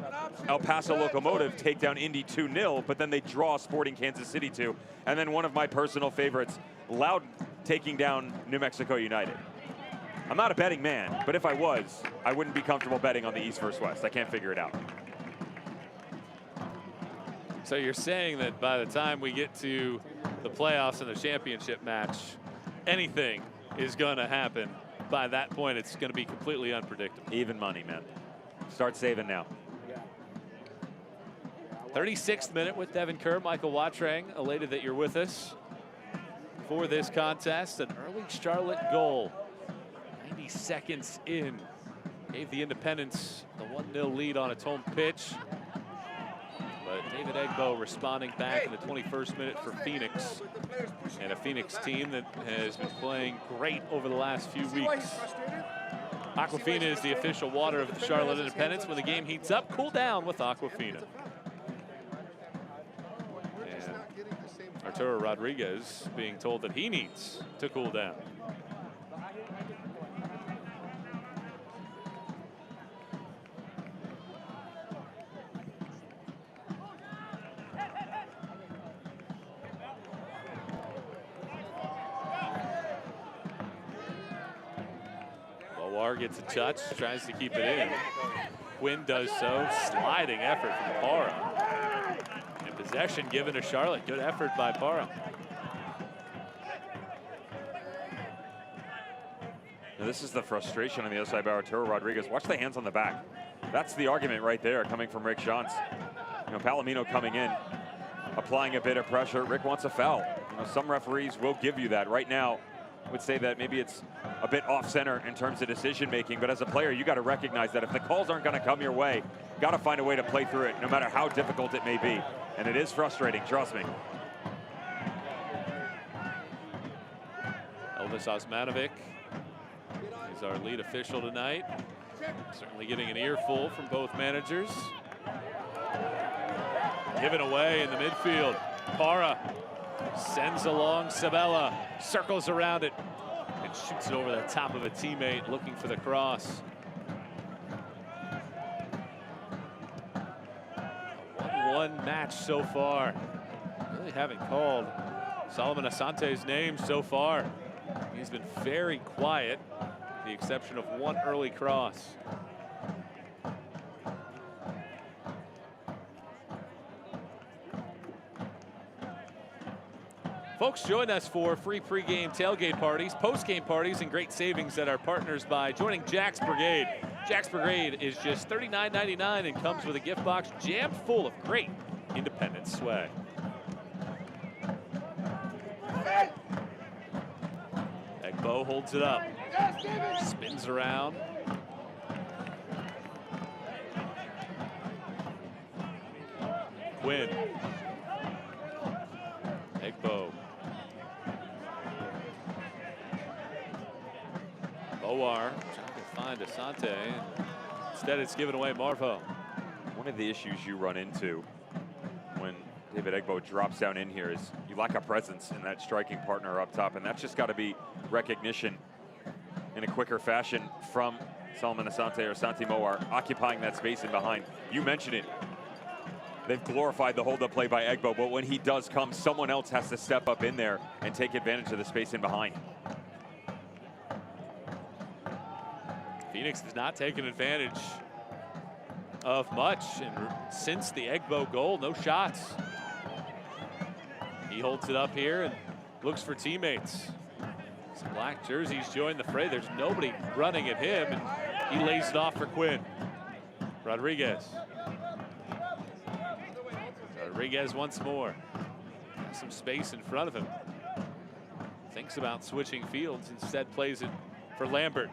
El Paso Locomotive take down Indy 2-0, but then they draw Sporting Kansas City 2. And then one of my personal favorites, Loudon taking down New Mexico United. I'm not a betting man, but if I was, I wouldn't be comfortable betting on the East versus West. I can't figure it out. So you're saying that by the time we get to the playoffs and the championship match, anything is going to happen. By that point, it's going to be completely unpredictable. Even money, man. Start saving now. 36th minute with Devin Kerr. Michael Watrang, elated that you're with us for this contest. An early Charlotte goal. 90 seconds in. Gave the Independents the 1-0 lead on its home pitch. But David Egbo responding back in the 21st minute for Phoenix. And a Phoenix team that has been playing great over the last few weeks. Aquafina is the official water of the Charlotte Independents. When the game heats up, cool down with Aquafina. And Arturo Rodriguez being told that he needs to cool down. Gets a touch, tries to keep it in. Quinn does so. Sliding effort from Parra. And possession given to Charlotte. Good effort by Parra. Now this is the frustration on the other side by Arturo Rodriguez. Watch the hands on the back. That's the argument right there coming from Rick Shantz. You know, Palomino coming in, applying a bit of pressure. Rick wants a foul. You know, some referees will give you that. Right now, I would say that maybe it's a bit off center in terms of decision making, but as a player, you got to recognize that if the calls aren't going to come your way, got to find a way to play through it, no matter how difficult it may be. And it is frustrating, trust me. Elvis Osmanovic is our lead official tonight. Certainly getting an earful from both managers. Given away in the midfield. Parra sends along Sabella, circles around it, and shoots it over the top of a teammate looking for the cross. A 1-1 match so far. Really haven't called Solomon Asante's name so far. He's been very quiet, with the exception of one early cross. Folks, join us for free pregame tailgate parties, postgame parties, and great savings at our partners by joining Jack's Brigade. Jack's Brigade is just $39.99 and comes with a gift box jammed full of great independent swag. Egbo holds it up, spins around. Quinn. Egbo. Boar trying to find Asante. Instead, it's given away Marveau. One of the issues you run into when David Egbo drops down in here is you lack a presence in that striking partner up top, and that's just got to be recognition in a quicker fashion from Solomon Asante or Santi Moar occupying that space in behind. You mentioned it. they've glorified the hold-up play by Egbo, but when he does come, someone else has to step up in there and take advantage of the space in behind. Phoenix has not taken advantage of much, and since the Egbo goal, no shots. He holds it up here and looks for teammates. Some black jerseys join the fray. There's nobody running at him, and he lays it off for Quinn. Rodriguez. Rodriguez once more. Has some space in front of him. Thinks about switching fields, instead plays it for Lambert.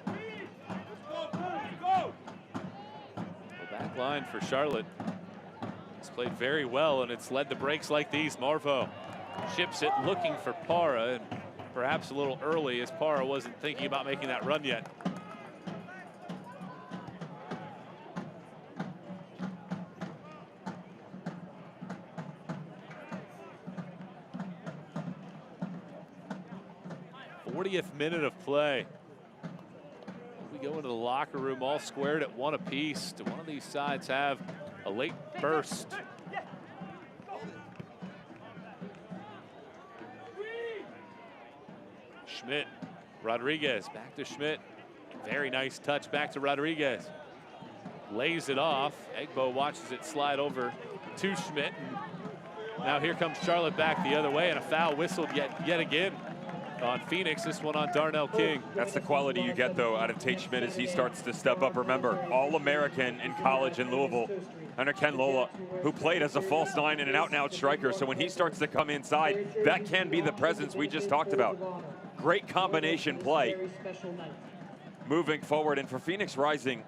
The back line for Charlotte. It's played very well, and it's led to breaks like these. Marvo ships it looking for Para, and perhaps a little early as Para wasn't thinking about making that run yet. Minute of play. We go into the locker room all squared at one apiece. Do one of these sides have a late burst? Schmidt, Rodriguez, back to Schmidt. Very nice touch back to Rodriguez. Lays it off. Egbo watches it slide over to Schmidt. And now here comes Charlotte back the other way, and a foul whistled yet again on Phoenix, this one on Darnell King. That's the quality you get, though, out of Tate Schmidt as he starts to step up. Remember, All-American in college in Louisville under Ken Lola, who played as a false nine and an out-and-out striker. So when he starts to come inside, that can be the presence we just talked about. Great combination play moving forward. And for Phoenix Rising,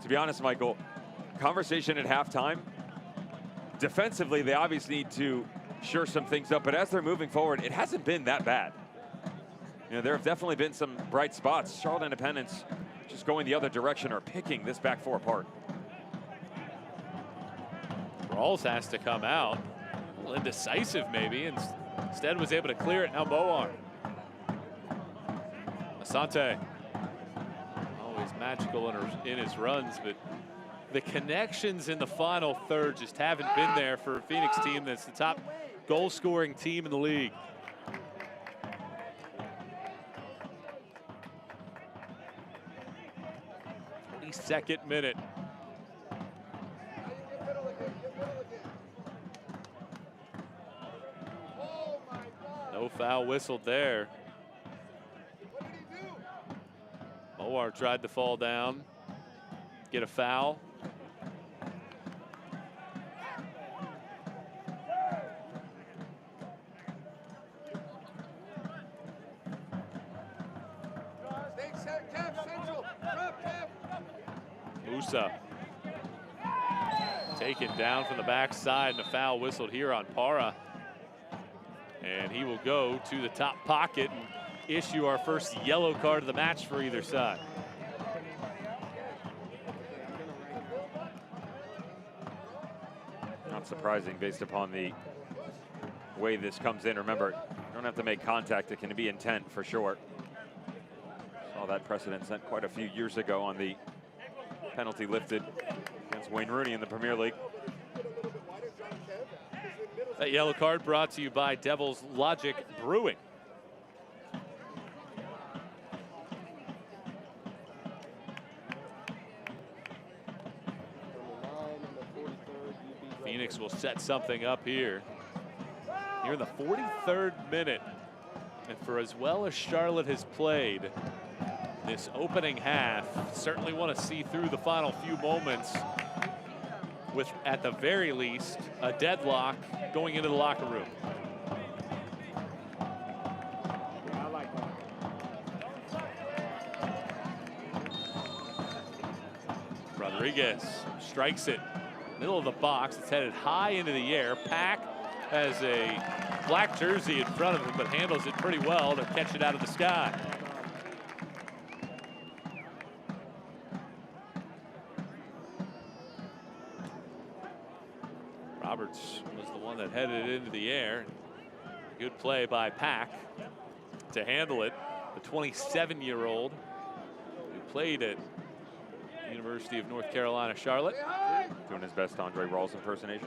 to be honest, Michael, conversation at halftime, defensively, they obviously need to shore some things up. But as they're moving forward, it hasn't been that bad. You know, there have definitely been some bright spots. Charlotte Independence just going the other direction or picking this back four apart. Rawls has to come out. A little indecisive maybe, and instead was able to clear it. Now Moar. Asante. Always magical in his runs, but the connections in the final third just haven't been there for a Phoenix team that's the top goal-scoring team in the league. 42nd minute. No foul whistled there. Moar tried to fall down, get a foul. Taken down from the backside, and a foul whistled here on Para. And he will go to the top pocket and issue our first yellow card of the match for either side. Not surprising based upon the way this comes in. Remember, you don't have to make contact. It can be intent for sure. Saw that precedent set quite a few years ago on the penalty lifted against Wayne Rooney in the Premier League. That yellow card brought to you by Devil's Logic Brewing. Phoenix will set something up here. Here in the 43rd minute. And for as well as Charlotte has played this opening half, certainly want to see through the final few moments with, at the very least, a deadlock going into the locker room. Rodriguez strikes it, middle of the box. It's headed high into the air. Pack has a black jersey in front of him, but handles it pretty well to catch it out of the sky. Roberts was the one that headed it into the air. Good play by Pack to handle it. The 27-year-old who played at the University of North Carolina, Charlotte. Doing his best Andre Rawls impersonation.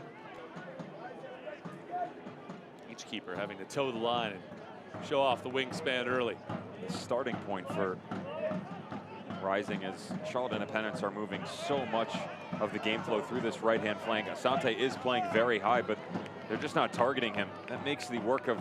Each keeper having to toe the line and show off the wingspan early. The starting point for Rising as Charlotte Independents are moving so much of the game flow through this right-hand flank. Asante is playing very high, but they're just not targeting him. That makes the work of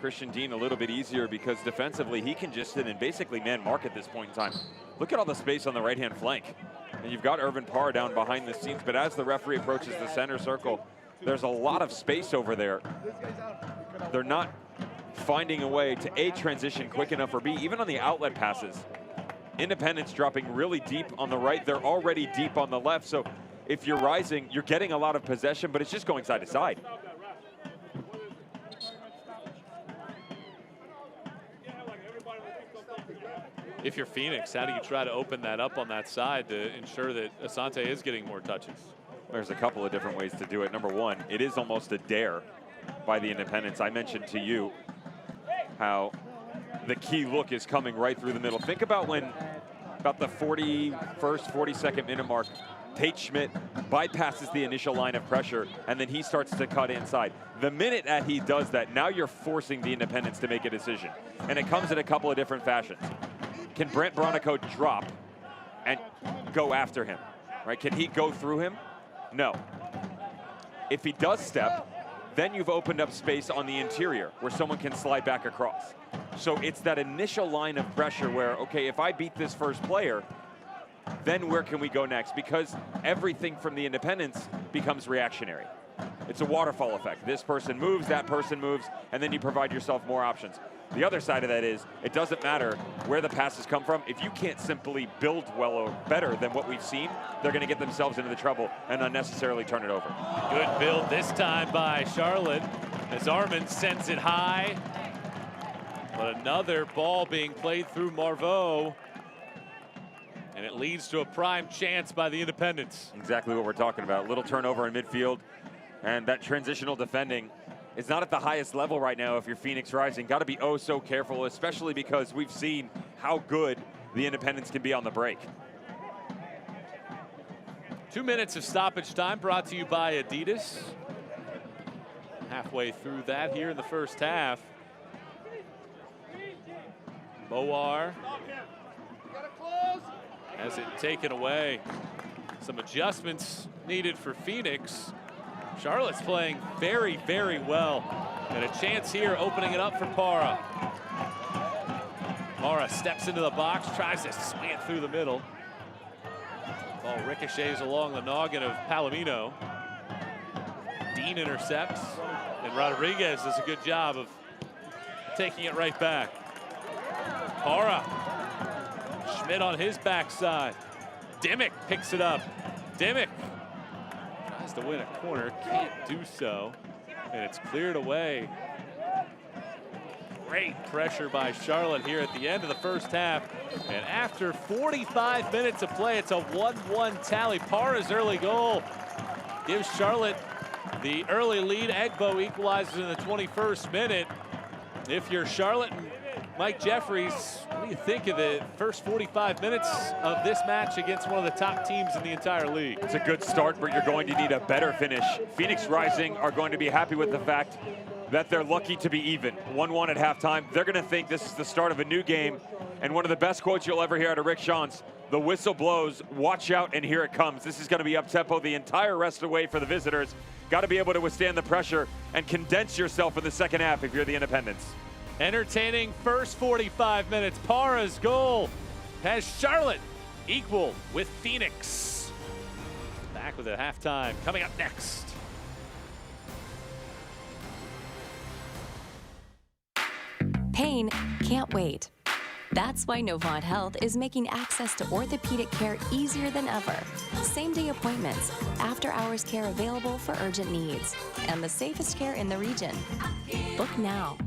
Christian Dean a little bit easier because defensively he can just sit and basically man mark at this point in time. Look at all the space on the right-hand flank. And you've got Irvin Parr down behind the scenes, but as the referee approaches the center circle, there's a lot of space over there. They're not finding a way to A, transition quick enough, or B, even on the outlet passes. Independents dropping really deep on the right. They're already deep on the left. So if you're Rising, you're getting a lot of possession, but it's just going side to side. If you're Phoenix, how do you try to open that up on that side to ensure that Asante is getting more touches? There's a couple of different ways to do it. Number one, it is almost a dare by the Independents. I mentioned to you how the key look is coming right through the middle. Think about when, about the 41st, 42nd minute mark, Tate Schmidt bypasses the initial line of pressure, and then he starts to cut inside. The minute that he does that, now you're forcing the Independents to make a decision. And it comes in a couple of different fashions. Can Brent Bronico drop and go after him, right? Can he go through him? No. If he does step, then you've opened up space on the interior where someone can slide back across. So it's that initial line of pressure where, okay, if I beat this first player, then where can we go next? Because everything from the Independents becomes reactionary. It's a waterfall effect. This person moves, that person moves, and then you provide yourself more options. The other side of that is, it doesn't matter where the passes come from. If you can't simply build well or better than what we've seen, they're going to get themselves into the trouble and unnecessarily turn it over. Good build this time by Charlotte as Armand sends it high. But another ball being played through Marveau. And it leads to a prime chance by the Independents. Exactly what we're talking about. Little turnover in midfield. And that transitional defending is not at the highest level right now if you're Phoenix Rising. Got to be oh so careful, especially because we've seen how good the Independents can be on the break. 2 minutes of stoppage time brought to you by Adidas. Halfway through that here in the first half. Boar has it taken away. Some adjustments needed for Phoenix. Charlotte's playing very, very well. And a chance here opening it up for Parra. Parra steps into the box, tries to swing it through the middle. Ball ricochets along the noggin of Palomino. Dean intercepts, and Rodriguez does a good job of taking it right back. Parra, Schmidt on his backside. Dimmick picks it up. Dimmick tries to win a corner, can't do so, and it's cleared away. Great pressure by Charlotte here at the end of the first half. And after 45 minutes of play, it's a 1-1 tally. Parra's early goal gives Charlotte the early lead. Egbo equalizes in the 21st minute. If you're Charlotte and Mike Jeffries, what do you think of the first 45 minutes of this match against one of the top teams in the entire league? It's a good start, but you're going to need a better finish. Phoenix Rising are going to be happy with the fact that they're lucky to be even. 1-1 at halftime. They're going to think this is the start of a new game. And one of the best quotes you'll ever hear out of Rick Shantz, the whistle blows, watch out, and here it comes. This is going to be up-tempo the entire rest of the way for the visitors. Got to be able to withstand the pressure and condense yourself in the second half if you're the Independents. Entertaining first 45 minutes. Parra's goal has Charlotte equal with Phoenix. Back with it at halftime. Coming up next. Pain can't wait. That's why Novant Health is making access to orthopedic care easier than ever. Same-day appointments, after-hours care available for urgent needs, and the safest care in the region. Book now.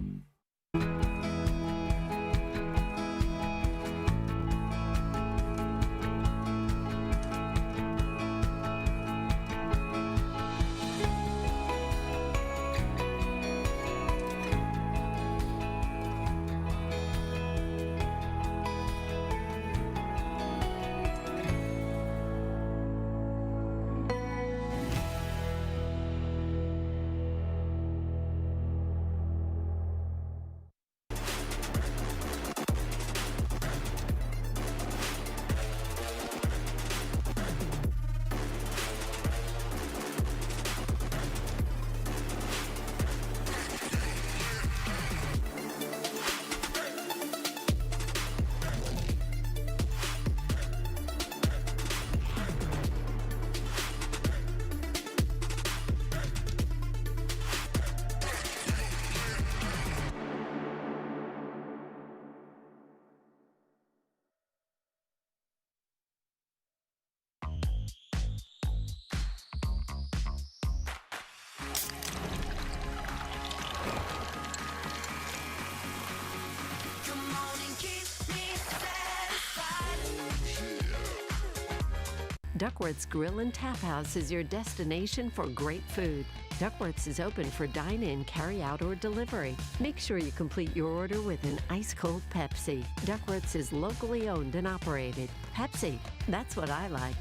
Duckworth's Grill and Tap House is your destination for great food. Duckworth's is open for dine-in, carry-out, or delivery. Make sure you complete your order with an ice-cold Pepsi. Duckworth's is locally owned and operated. Pepsi, that's what I like.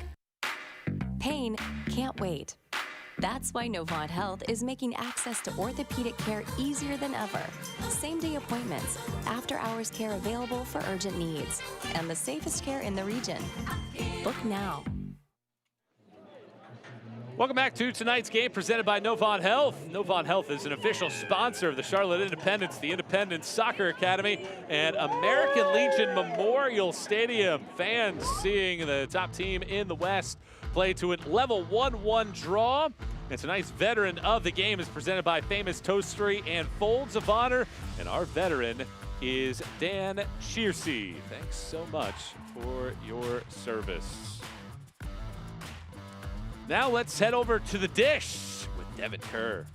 Pain can't wait. That's why Novant Health is making access to orthopedic care easier than ever. Same-day appointments, after-hours care available for urgent needs, and the safest care in the region. Book now. Welcome back to tonight's game presented by Novant Health. Novant Health is an official sponsor of the Charlotte Independence, the Independence Soccer Academy, and American Legion Memorial Stadium. Fans seeing the top team in the West play to a level 1-1 draw. And tonight's veteran of the game is presented by Famous Toastery and Folds of Honor. And our veteran is Dan Shearsey. Thanks so much for your service. Now let's head over to the dish with Devin Kerr.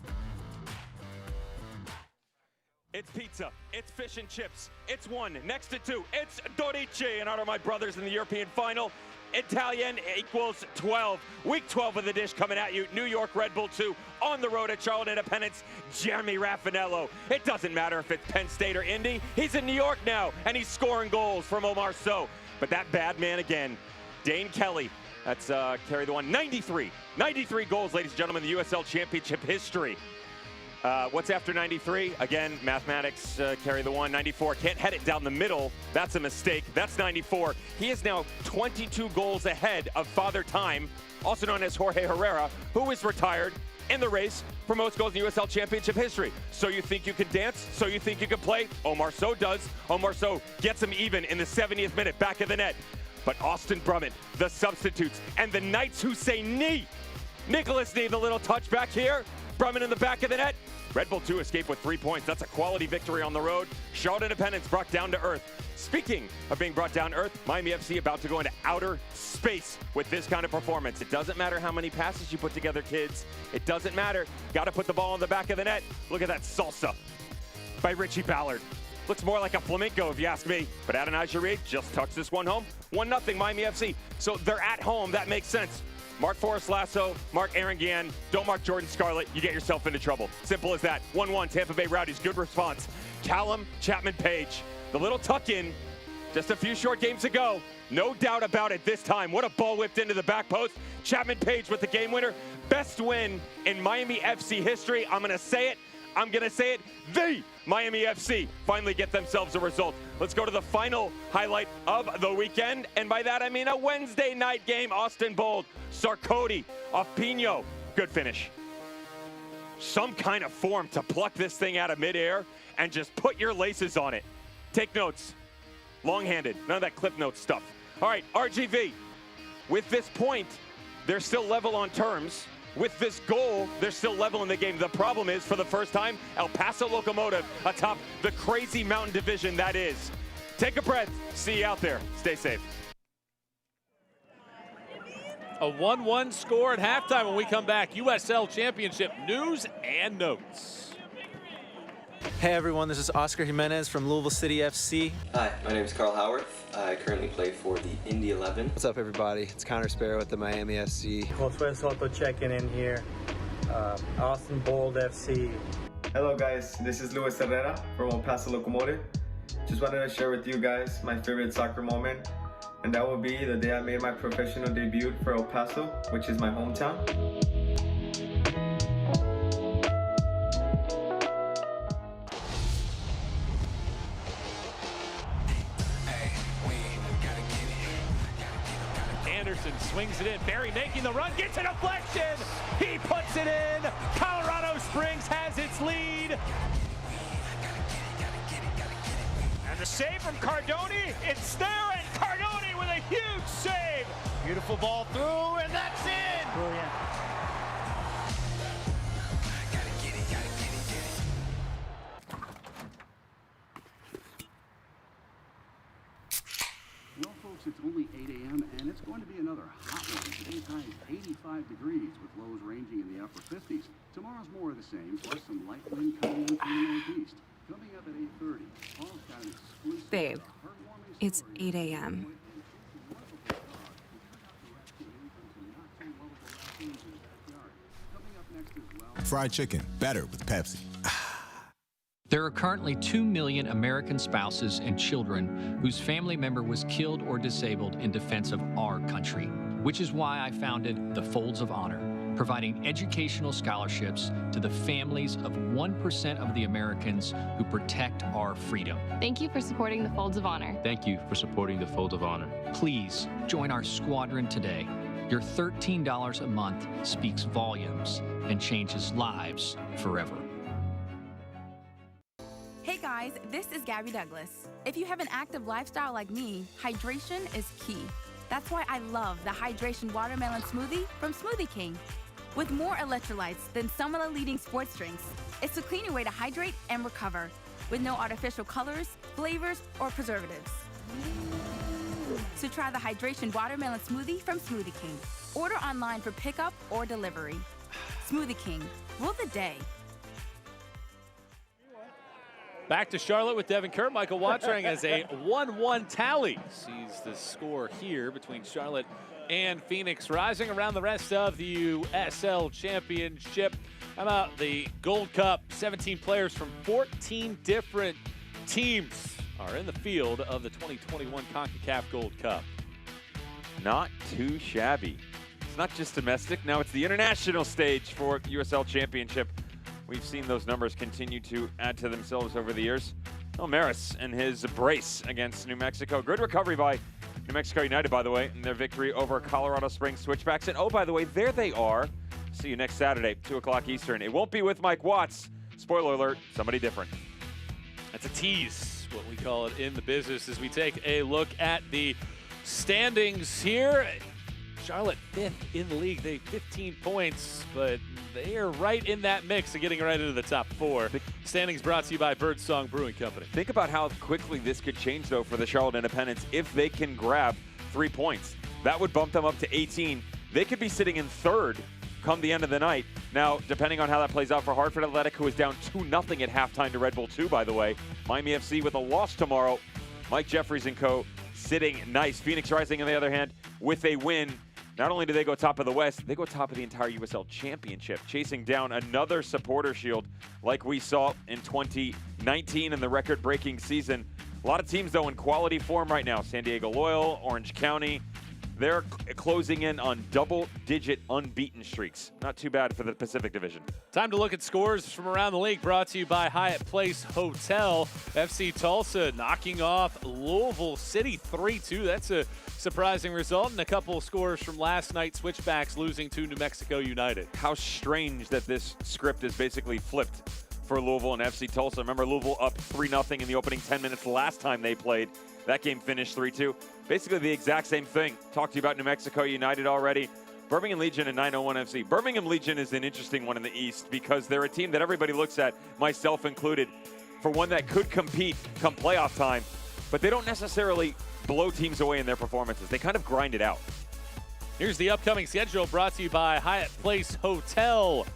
It's pizza, it's fish and chips, it's one, next to two, it's Dorici in honor of my brothers in the European final. Italian equals 12. Week 12 of the dish coming at you. New York Red Bull 2 on the road at Charlotte Independence. Jeremy Raffanello. It doesn't matter if it's Penn State or Indy. He's in New York now, and he's scoring goals from Omar Sow. But that bad man again, Dane Kelly. That's carry the one. 93 goals, ladies and gentlemen, the USL Championship history. What's after 93? Again, mathematics, carry the one. 94, can't head it down the middle. That's a mistake. That's 94. He is now 22 goals ahead of Father Time, also known as Jorge Herrera, who is retired in the race for most goals in USL Championship history. So you think you can dance? So you think you can play? Omar Sow does. Omar Sow gets him even in the 70th minute, back of the net. But Austin Brummett, the substitutes, and the Knights who say knee. Nicholas Nee, the little touchback here. Brummett in the back of the net. Red Bull 2 escape with 3 points. That's a quality victory on the road. Charlotte Independence brought down to earth. Speaking of being brought down to earth, Miami FC about to go into outer space with this kind of performance. It doesn't matter how many passes you put together, kids. It doesn't matter. Got to put the ball in the back of the net. Look at that salsa by Richie Ballard. Looks more like a flamenco if you ask me. But Adonai Jarry just tucks this one home. 1-0 Miami FC. So they're at home. That makes sense. Mark Forrest Lasso, Mark Aranguian, don't mark Jordan Scarlett, you get yourself into trouble. Simple as that. 1-1, Tampa Bay Rowdies, good response. Callum Chapman-Page, the little tuck-in, just a few short games ago. No doubt about it this time. What a ball whipped into the back post. Chapman-Page with the game winner. Best win in Miami FC history. I'm going to say it. The Miami FC finally get themselves a result. Let's go to the final highlight of the weekend. And by that, I mean a Wednesday night game. Austin Bold, Sarkodie off Pino. Good finish. Some kind of form to pluck this thing out of midair and just put your laces on it. Take notes. Long-handed. None of that clip notes stuff. All right, RGV. With this point, they're still level on terms. With this goal, they're still level in the game. The problem is, for the first time, El Paso Locomotive atop the crazy mountain division that is. Take a breath. See you out there. Stay safe. A 1-1 score at halftime. When we come back, USL Championship news and notes. Hey everyone, this is Oscar Jimenez from Louisville City FC. Hi, my name is Carl Howarth. I currently play for the Indy 11. What's up everybody? It's Connor Sparrow with the Miami FC. Josué Soto checking in here. Austin Bold FC. Hello guys, this is Luis Herrera from El Paso Locomotive. Just wanted to share with you guys my favorite soccer moment, and that will be the day I made my professional debut for El Paso, which is my hometown. Anderson swings it in. Barry making the run, gets a deflection. He puts it in. Colorado Springs has its lead. And the save from Cardoni. It's there, and Cardoni with a huge save. Beautiful ball through, and that's in. Brilliant. Well, folks, it's only 8 a.m. and it's going to be another hot one. Today's high is 85 degrees with lows ranging in the upper 50s. Tomorrow's more of the same, plus some light wind coming in from the northeast. Coming up at 8:30, Paul's got an exclusive. Babe, it's 8 a.m. next as well. Fried chicken, better with Pepsi. There are currently 2 million American spouses and children whose family member was killed or disabled in defense of our country, which is why I founded the Folds of Honor, providing educational scholarships to the families of 1% of the Americans who protect our freedom. Thank you for supporting the Folds of Honor. Thank you for supporting the Fold of Honor. Please join our squadron today. Your $13 a month speaks volumes and changes lives forever. Hey guys, this is Gabby Douglas. If you have an active lifestyle like me, hydration is key. That's why I love the Hydration Watermelon Smoothie from Smoothie King. With more electrolytes than some of the leading sports drinks, it's a cleaner way to hydrate and recover, with no artificial colors, flavors, or preservatives. So try the Hydration Watermelon Smoothie from Smoothie King. Order online for pickup or delivery. Smoothie King, rule the day. Back to Charlotte with Devin Kerr. Michael Watring has a 1-1 tally. Sees the score here between Charlotte and Phoenix, rising around the rest of the USL Championship. How about the Gold Cup? 17 players from 14 different teams are in the field of the 2021 CONCACAF Gold Cup. Not too shabby. It's not just domestic, now it's the international stage for the USL Championship. We've seen those numbers continue to add to themselves over the years. Maris and his brace against New Mexico. Good recovery by New Mexico United, by the way, in their victory over Colorado Springs Switchbacks. And oh, by the way, there they are. See you next Saturday, 2 o'clock Eastern. It won't be with Mike Watts. Spoiler alert, somebody different. That's a tease, what we call it in the business, as we take a look at the standings here. Charlotte 5th in the league. They have 15 points, but they are right in that mix of getting right into the top 4. Standings brought to you by Birdsong Brewing Company. Think about how quickly this could change, though, for the Charlotte Independents if they can grab 3 points. That would bump them up to 18. They could be sitting in 3rd come the end of the night. Now, depending on how that plays out for Hartford Athletic, who is down 2-0 at halftime to Red Bull 2, by the way. Miami FC with a loss tomorrow. Mike Jeffries and co. sitting nice. Phoenix Rising, on the other hand, with a win. Not only do they go top of the West, they go top of the entire USL Championship, chasing down another supporter shield like we saw in 2019 in the record-breaking season. A lot of teams, though, in quality form right now. San Diego Loyal, Orange County, they're closing in on double-digit unbeaten streaks. Not too bad for the Pacific Division. Time to look at scores from around the league, brought to you by Hyatt Place Hotel. FC Tulsa knocking off Louisville City 3-2. That's a surprising result, and a couple of scores from last night. Switchbacks losing to New Mexico United. How strange that this script is basically flipped for Louisville and FC Tulsa. Remember, Louisville up 3-0 in the opening 10 minutes last time they played. That game finished 3-2. Basically the exact same thing. Talked to you about New Mexico United already. Birmingham Legion and 901 FC. Birmingham Legion is an interesting one in the East because they're a team that everybody looks at, myself included, for one that could compete come playoff time, but they don't necessarily blow teams away in their performances. They kind of grind it out. Here's the upcoming schedule, brought to you by Hyatt Place Hotel.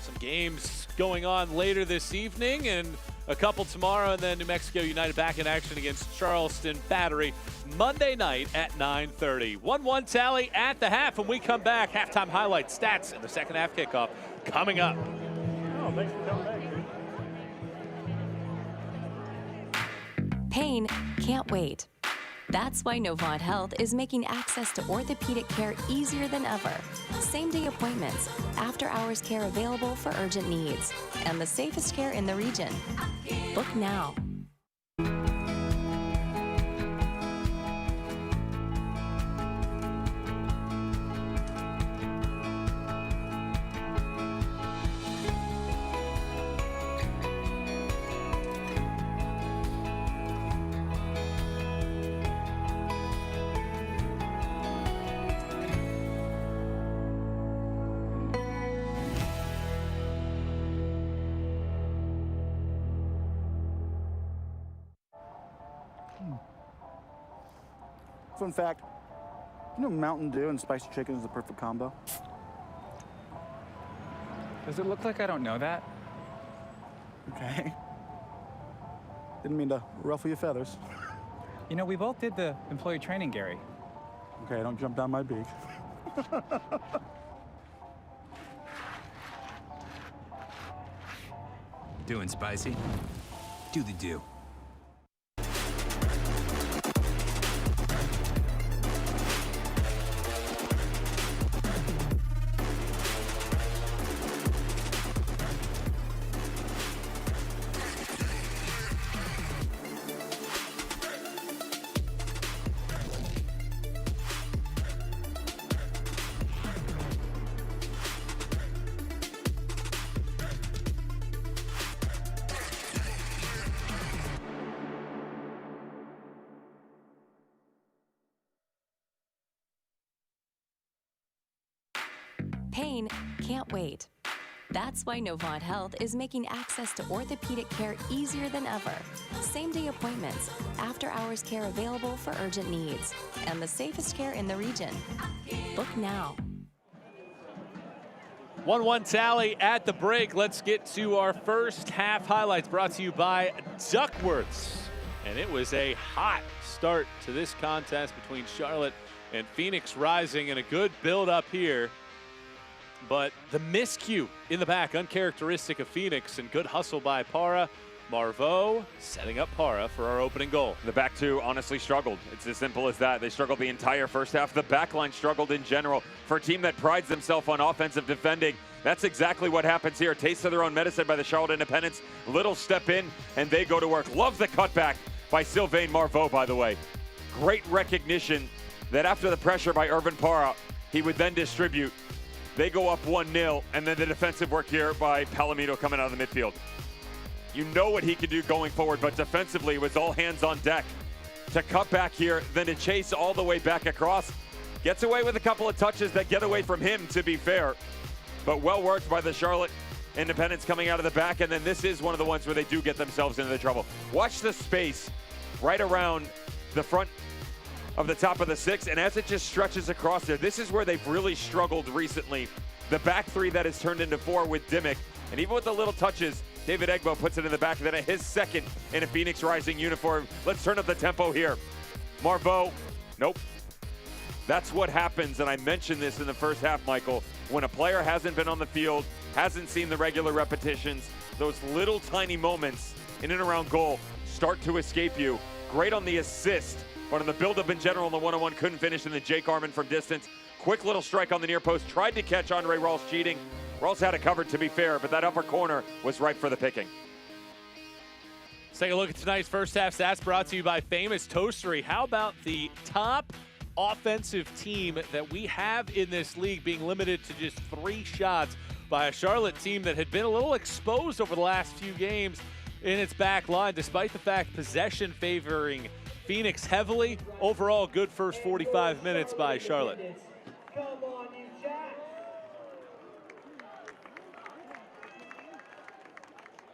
Some games going on later this evening and a couple tomorrow, and then New Mexico United back in action against Charleston Battery Monday night at 9:30. 1-1 tally at the half. When we come back, halftime highlights, stats, and the second half kickoff coming up. Oh, thanks for coming back, dude. Pain can't wait. That's why Novant Health is making access to orthopedic care easier than ever. Same-day appointments, after-hours care available for urgent needs, and the safest care in the region. Book now. Fun fact, you know Mountain Dew and spicy chicken is the perfect combo? Does it look like I don't know that? Okay. Didn't mean to ruffle your feathers. You know, we both did the employee training, Gary. Okay, don't jump down my beak. Doing spicy? Do the do. Pain can't wait. That's why Novant Health is making access to orthopedic care easier than ever. Same-day appointments, after-hours care available for urgent needs, and the safest care in the region. Book now. 1-1 tally at the break. Let's get to our first half highlights brought to you by Duckworth's. And it was a hot start to this contest between Charlotte and Phoenix Rising, and a good build up here. But the miscue in the back, uncharacteristic of Phoenix, and good hustle by Para. Marveau setting up Para for our opening goal. The back two honestly struggled. It's as simple as that. They struggled the entire first half. The back line struggled in general. For a team that prides themselves on offensive defending, that's exactly what happens here. Taste of their own medicine by the Charlotte Independents. Little step in, and they go to work. Love the cutback by Sylvain Marveau, by the way. Great recognition that after the pressure by Irvin Para, he would then distribute. They go up 1-0, and then the defensive work here by Palomino coming out of the midfield. You know what he can do going forward, but defensively it was all hands on deck to cut back here, then to chase all the way back across. Gets away with a couple of touches that get away from him, to be fair, but well worked by the Charlotte Independents coming out of the back, and then this is one of the ones where they do get themselves into the trouble. Watch the space right around the front of the top of the six, and as it just stretches across there, this is where they've really struggled recently. The back three that has turned into four with Dimmick, and even with the little touches, David Egbo puts it in the back, and then his second in a Phoenix Rising uniform. Let's turn up the tempo here. Marveau, nope. That's what happens, and I mentioned this in the first half, Michael. When a player hasn't been on the field, hasn't seen the regular repetitions, those little tiny moments in and around goal start to escape you. Great on the assist, but on the build-up in general, in the one-on-one, couldn't finish in the Jake Arman from distance. Quick little strike on the near post, tried to catch Andre Rawls cheating. Rawls had it covered, to be fair, but that upper corner was ripe for the picking. Let's take a look at tonight's first half stats brought to you by Famous Toastery. How about the top offensive team that we have in this league being limited to just 3 shots by a Charlotte team that had been a little exposed over the last few games in its back line, despite the fact possession favoring Phoenix heavily. Overall, good first 45 minutes by Charlotte. Come on, you Jack.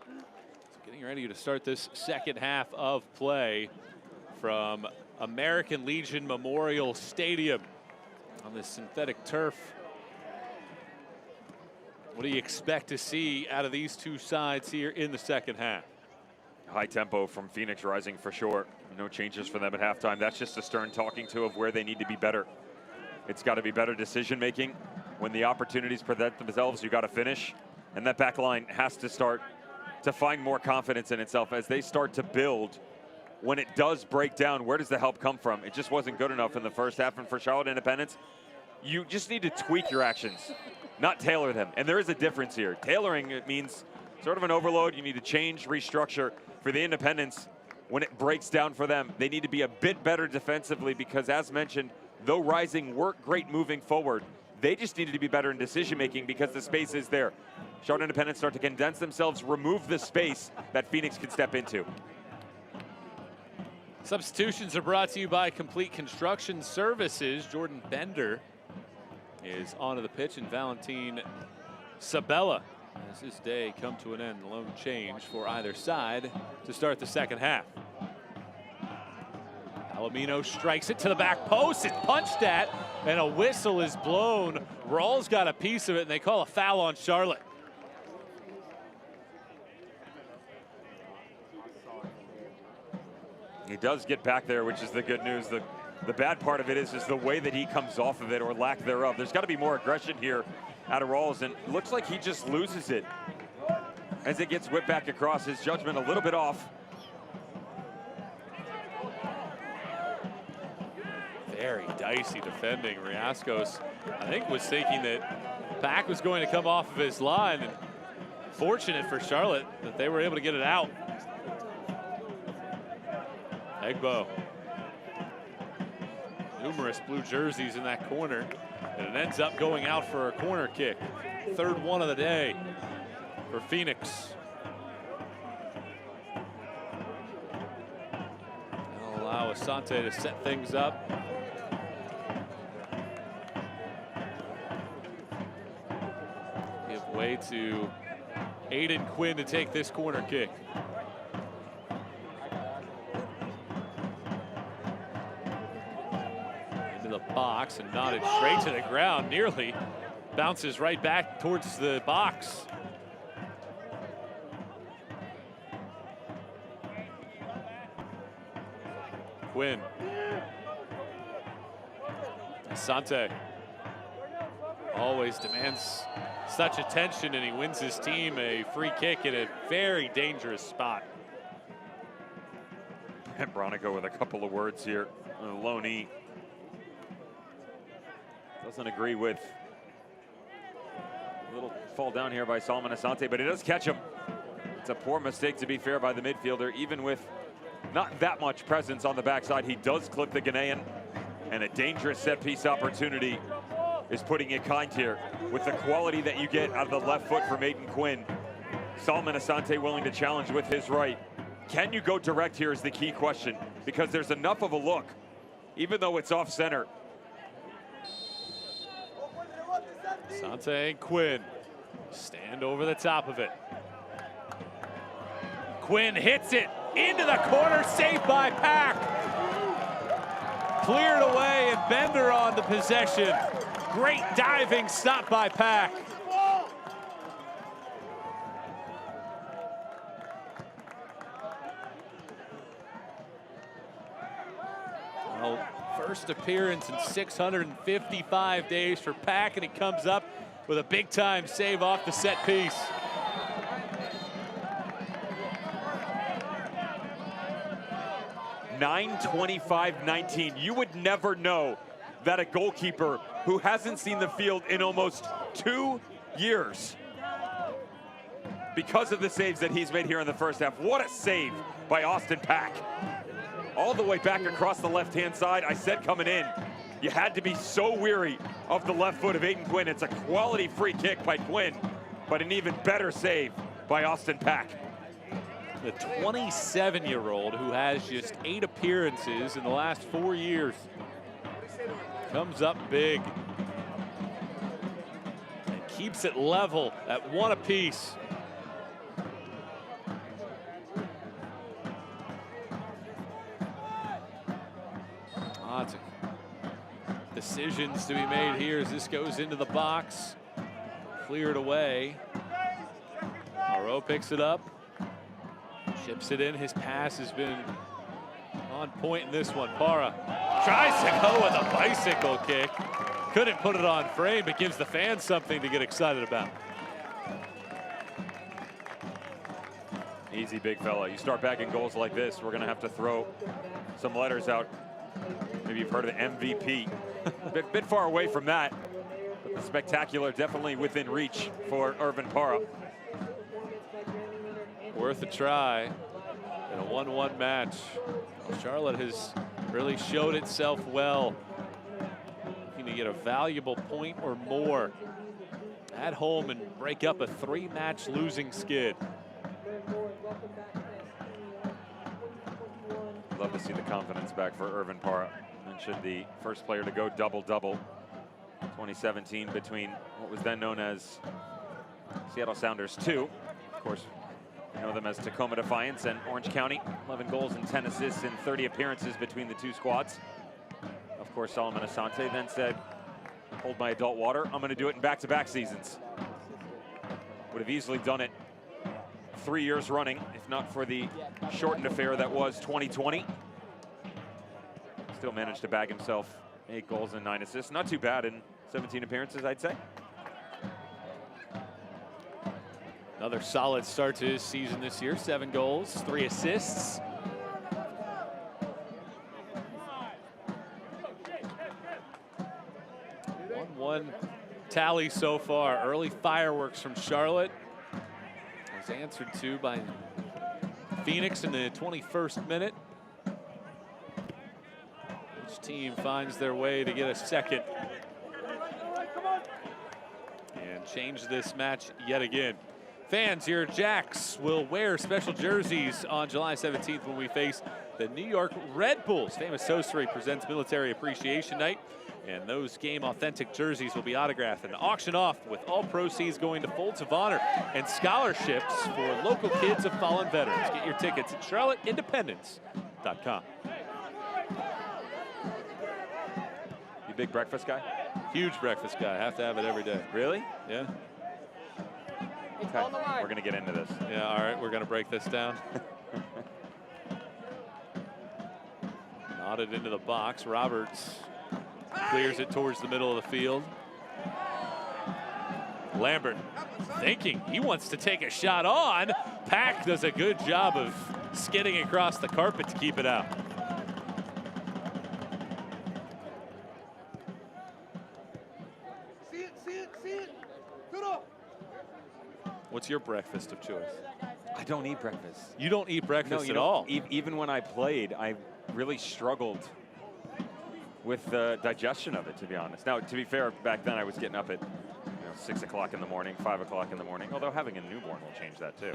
So getting ready to start this second half of play from American Legion Memorial Stadium on this synthetic turf. What do you expect to see out of these two sides here in the second half? High tempo from Phoenix Rising for sure. No changes for them at halftime. That's just a stern talking to of where they need to be better. It's got to be better decision making. When the opportunities present themselves, you got to finish. And that back line has to start to find more confidence in itself as they start to build. When it does break down, where does the help come from? It just wasn't good enough in the first half. And for Charlotte Independents, you just need to tweak your actions, not tailor them. And there is a difference here. Tailoring, it means sort of an overload. You need to change, restructure. For the Independents, when it breaks down for them, they need to be a bit better defensively because, as mentioned, though Rising worked great moving forward, they just needed to be better in decision-making because the space is there. Charlotte Independents start to condense themselves, remove the space that Phoenix can step into. Substitutions are brought to you by Complete Construction Services. Jordan Bender is onto the pitch, and Valentin Sabella has his day come to an end. Lone change for either side to start the second half. Palomino strikes it to the back post. It's punched at, and a whistle is blown. Rawls got a piece of it, and they call a foul on Charlotte. He does get back there, which is the good news. The bad part of it is the way that he comes off of it, or lack thereof. There's got to be more aggression here out of Rawls, and it looks like he just loses it. as it gets whipped back across. His judgment a little bit off. Very dicey defending. Riascos, I think, was thinking that Pack was going to come off of his line. And fortunate for Charlotte that they were able to get it out. Egbo. Numerous blue jerseys in that corner. And it ends up going out for a corner kick. Third one of the day for Phoenix. That'll allow Asante to set things up. Give way to Aiden Quinn to take this corner kick. Into the box and nodded straight to the ground. Nearly bounces right back towards the box. Quinn. Asante always demands such attention, and he wins his team a free kick in a very dangerous spot. And Bronico with a couple of words here. Loney doesn't agree with a little fall down here by Solomon Asante, but he does catch him. It's a poor mistake, to be fair, by the midfielder. Even with not that much presence on the backside, he does clip the Ghanaian, and a dangerous set piece opportunity is putting it kind here. With the quality that you get out of the left foot from Aiden Quinn, Solomon Asante willing to challenge with his right. Can you go direct here is the key question, because there's enough of a look, even though it's off center. Asante and Quinn stand over the top of it. Quinn hits it into the corner, saved by Pack. Cleared away, and Bender on the possession. Great diving stop by Pack. Well, first appearance in 655 days for Pack, and he comes up with a big-time save off the set piece. (9:25:19). You would never know that a goalkeeper who hasn't seen the field in almost 2 years, because of the saves that he's made here in the first half. What a save by Austin Pack. All the way back across the left-hand side. I said coming in, you had to be so weary of the left foot of Aiden Quinn. It's a quality free kick by Quinn, but an even better save by Austin Pack. The 27-year-old who has just 8 appearances in the last 4 years comes up big and keeps it level at 1 apiece. Lots of decisions to be made here as this goes into the box. Cleared away. Moreau picks it up. Chips it in. His pass has been on point in this one. Para tries to go with a bicycle kick. Couldn't put it on frame, but gives the fans something to get excited about. Easy, big fella. You start bagging goals like this, we're going to have to throw some letters out. Maybe you've heard of the MVP. bit far away from that, but the spectacular definitely within reach for Irvin Para. Worth a try in a 1-1 match. Well, Charlotte has really showed itself well. Looking to get a valuable point or more at home and break up a 3-match losing skid. Love to see the confidence back for Irvin Para. Mentioned the first player to go double-double 2017 between what was then known as Seattle Sounders 2. Of course, you know them as Tacoma Defiance and Orange County. 11 goals and 10 assists in 30 appearances between the two squads. Of course, Solomon Asante then said, hold my adult water. I'm going to do it in back-to-back seasons. Would have easily done it 3 years running, if not for the shortened affair that was 2020. Still managed to bag himself 8 goals and 9 assists. Not too bad in 17 appearances, I'd say. Another solid start to his season this year. 7 goals, 3 assists. One tally so far. Early fireworks from Charlotte was answered to by Phoenix in the 21st minute. Each team finds their way to get a second and change this match yet again. Fans, your Jacks will wear special jerseys on July 17th when we face the New York Red Bulls. Famous Toastery presents Military Appreciation Night, and those game authentic jerseys will be autographed and auctioned off, with all proceeds going to Folds of Honor and scholarships for local kids of fallen veterans. Get your tickets at charlotteindependence.com. You big breakfast guy? Huge breakfast guy. I have to have it every day. Really? Yeah. Okay, we're going to get into this. Yeah, all right, we're going to break this down. Nodded into the box. Roberts clears it towards the middle of the field. Lambert thinking he wants to take a shot on. Pack does a good job of skidding across the carpet to keep it out. What's your breakfast of choice? I don't eat breakfast. You don't eat breakfast no, at all? Even when I played, I really struggled with the digestion of it, to be honest. Now, to be fair, back then I was getting up at 6 o'clock in the morning, 5 o'clock in the morning, although having a newborn will change that too.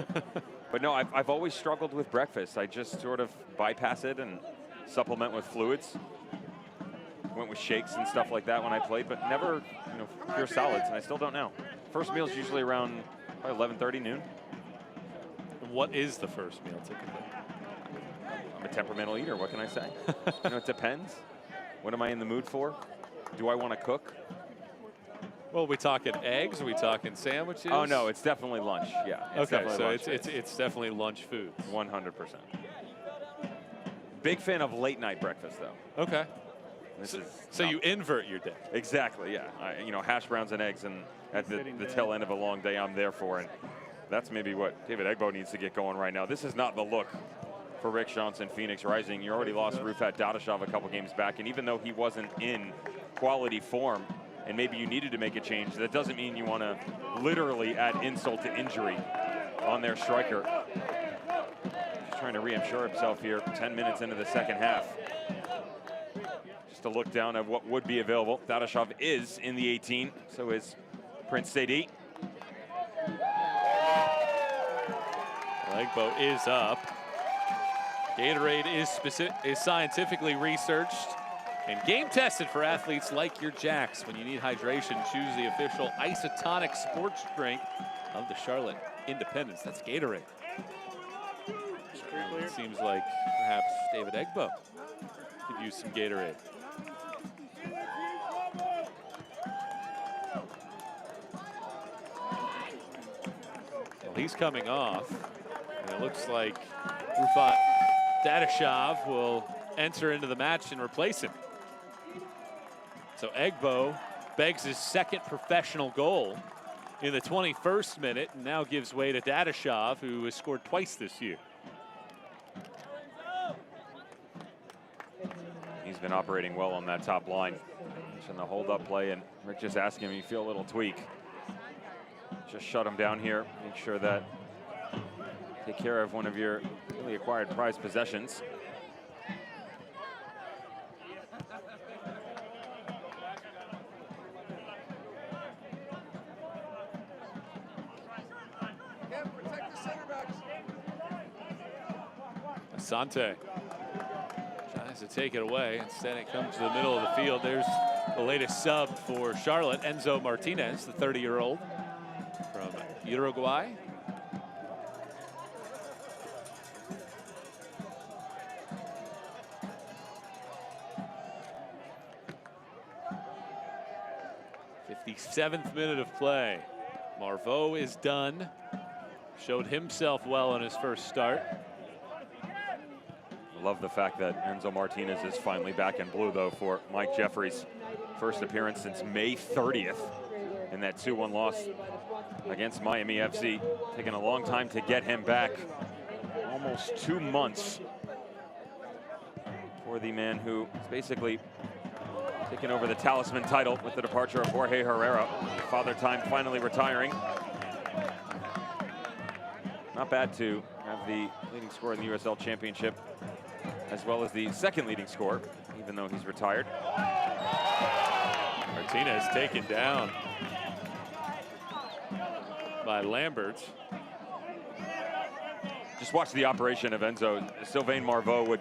But no, I've always struggled with breakfast. I just sort of bypass it and supplement with fluids. Went with shakes and stuff like that when I played, but never pure solids, and I still don't know. First meal is usually around 11:30, noon. What is the first meal typically? I'm a temperamental eater. What can I say? It depends. What am I in the mood for? Do I want to cook? Well, we talking eggs? Are we talking sandwiches? Oh no, it's definitely lunch. Yeah. Okay, so it's definitely lunch foods. 100%. Big fan of late night breakfast though. Okay. So you invert your day. Exactly. Yeah. Hash browns and eggs, and at the tail end of a long day, I'm there for, and that's maybe what David Egbo needs to get going right now. This is not the look for Rick Johnson, Phoenix Rising. You already lost Rufat Dadashov a couple games back, and even though he wasn't in quality form, and maybe you needed to make a change, that doesn't mean you want to literally add insult to injury on their striker. Just trying to reinsure himself here 10 minutes into the second half. Just a look down at what would be available. Dadashov is in the 18, so is Prince Sadie. Egbo is up. Gatorade is scientifically researched and game tested for athletes like your Jacks. When you need hydration, choose the official isotonic sports drink of the Charlotte Independence. That's Gatorade. It seems like perhaps David Egbo could use some Gatorade. Well, he's coming off, and it looks like Rufat Dadashov will enter into the match and replace him. So Egbo begs his second professional goal in the 21st minute, and now gives way to Dadashov, who has scored twice this year. He's been operating well on that top line. In the hold-up play, and Rick just asking him, you feel a little tweak. Just shut him down here. Make sure that take care of one of your newly acquired prized possessions. Asante tries to take it away. Instead, it comes to the middle of the field. There's the latest sub for Charlotte, Enzo Martinez, the 30-year-old from Uruguay. '57th minute of play. Marveau is done. Showed himself well in his first start. Love the fact that Enzo Martinez is finally back in blue, though, for Mike Jeffries' first appearance since May 30th in that 2-1 loss against Miami FC. Taking a long time to get him back. Almost 2 months for the man who is basically taking over the talisman title with the departure of Jorge Herrera. Father Time finally retiring. Not bad to have the leading scorer in the USL Championship, as well as the second leading scorer, even though he's retired. Martinez taken down by Lambert. Just watch the operation of Enzo. Sylvain Marveau would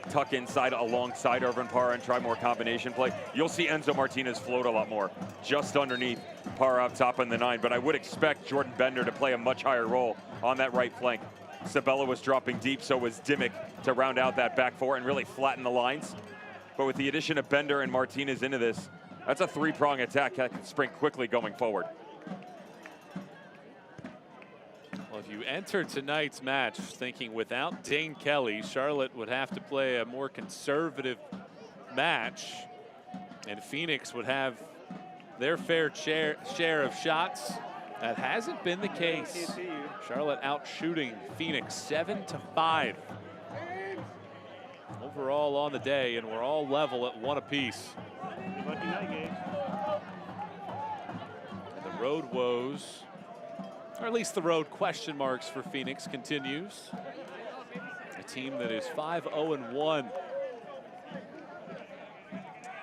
tuck inside alongside Irvin Parra and try more combination play. You'll see Enzo Martinez float a lot more, just underneath Parra up top in the 9, but I would expect Jordan Bender to play a much higher role on that right flank. Sabella was dropping deep, so was Dimmick to round out that back four and really flatten the lines. But with the addition of Bender and Martinez into this, that's a three-prong attack that can spring quickly going forward. Well, if you enter tonight's match thinking without Dane Kelly, Charlotte would have to play a more conservative match, and Phoenix would have their fair share of shots. That hasn't been the case. Charlotte out shooting Phoenix 7-5 overall on the day, and we're all level at 1 apiece. Lucky night, Gabe. And the road woes, or at least the road question marks for Phoenix, continues. A team that is 5-0-1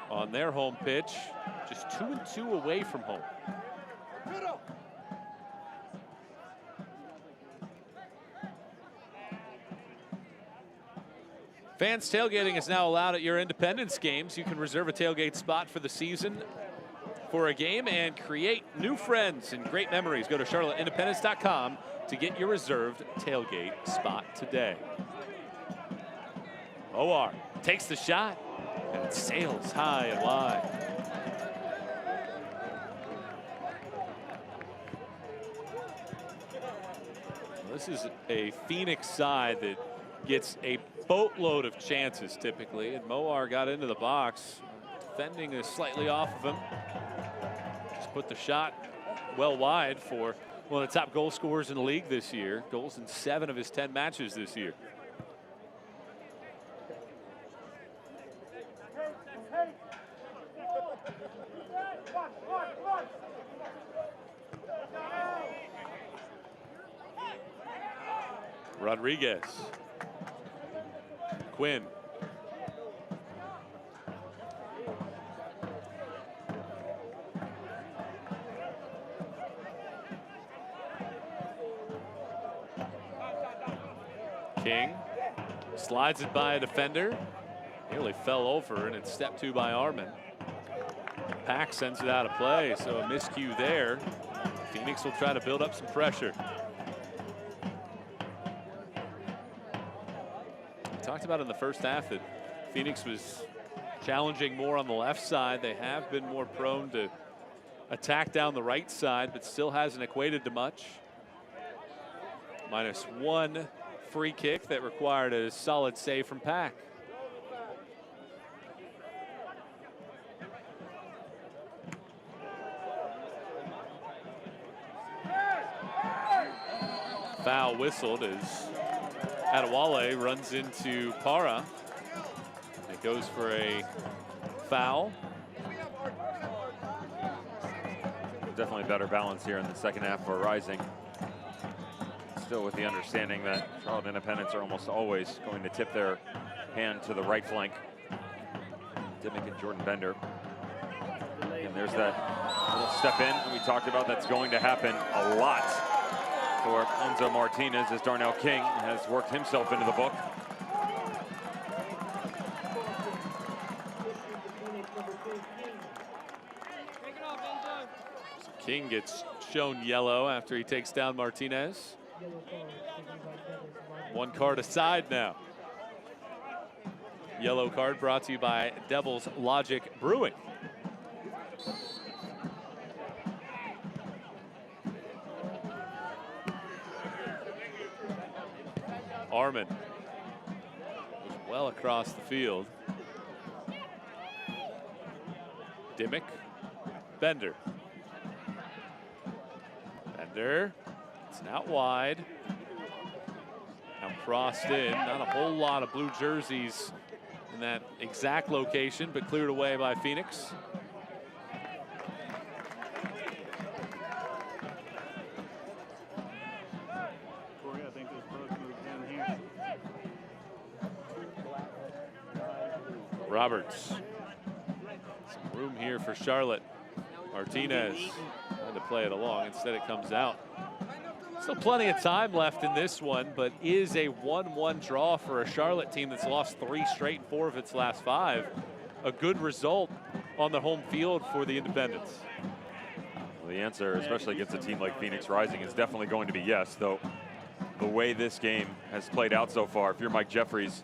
on their home pitch, just 2-2 away from home. Fans tailgating is now allowed at your Independence games. You can reserve a tailgate spot for the season for a game and create new friends and great memories. Go to charlotteindependence.com to get your reserved tailgate spot today. Moar takes the shot and it sails high and wide. This is a Phoenix side that gets a boatload of chances typically, and Moar got into the box. Defending is slightly off of him. Just put the shot well wide for one of the top goal scorers in the league this year. Goals in 7 of his 10 matches this year. Rodriguez. Quinn. King slides it by a defender. Nearly fell over, and it's step 2 by Armin. Pack sends it out of play, so a miscue there. Phoenix will try to build up some pressure. Talked about in the first half that Phoenix was challenging more on the left side. They have been more prone to attack down the right side, but still hasn't equated to much. -1 free kick that required a solid save from Pack. Foul whistled as Adewale runs into Parra. It goes for a foul. Definitely better balance here in the second half for Rising. Still with the understanding that Charlotte Independents are almost always going to tip their hand to the right flank. Dimmick and Jordan Bender. And there's that little step in that we talked about that's going to happen a lot for Enzo Martinez as Darnell King has worked himself into the book. King gets shown yellow after he takes down Martinez. 1 card aside now. Yellow card brought to you by Devil's Logic Brewing. Armin was well across the field. Dimmick, Bender. Bender, it's out wide. Now crossed in, not a whole lot of blue jerseys in that exact location, but cleared away by Phoenix. Roberts. Some room here for Charlotte. Martinez trying to play it along. Instead it comes out. Still plenty of time left in this one, but is a 1-1 draw for a Charlotte team that's lost 3 straight in 4 of its last 5. A good result on the home field for the Independents. Well, the answer, especially against a team like Phoenix Rising, is definitely going to be yes, though the way this game has played out so far, if you're Mike Jeffries,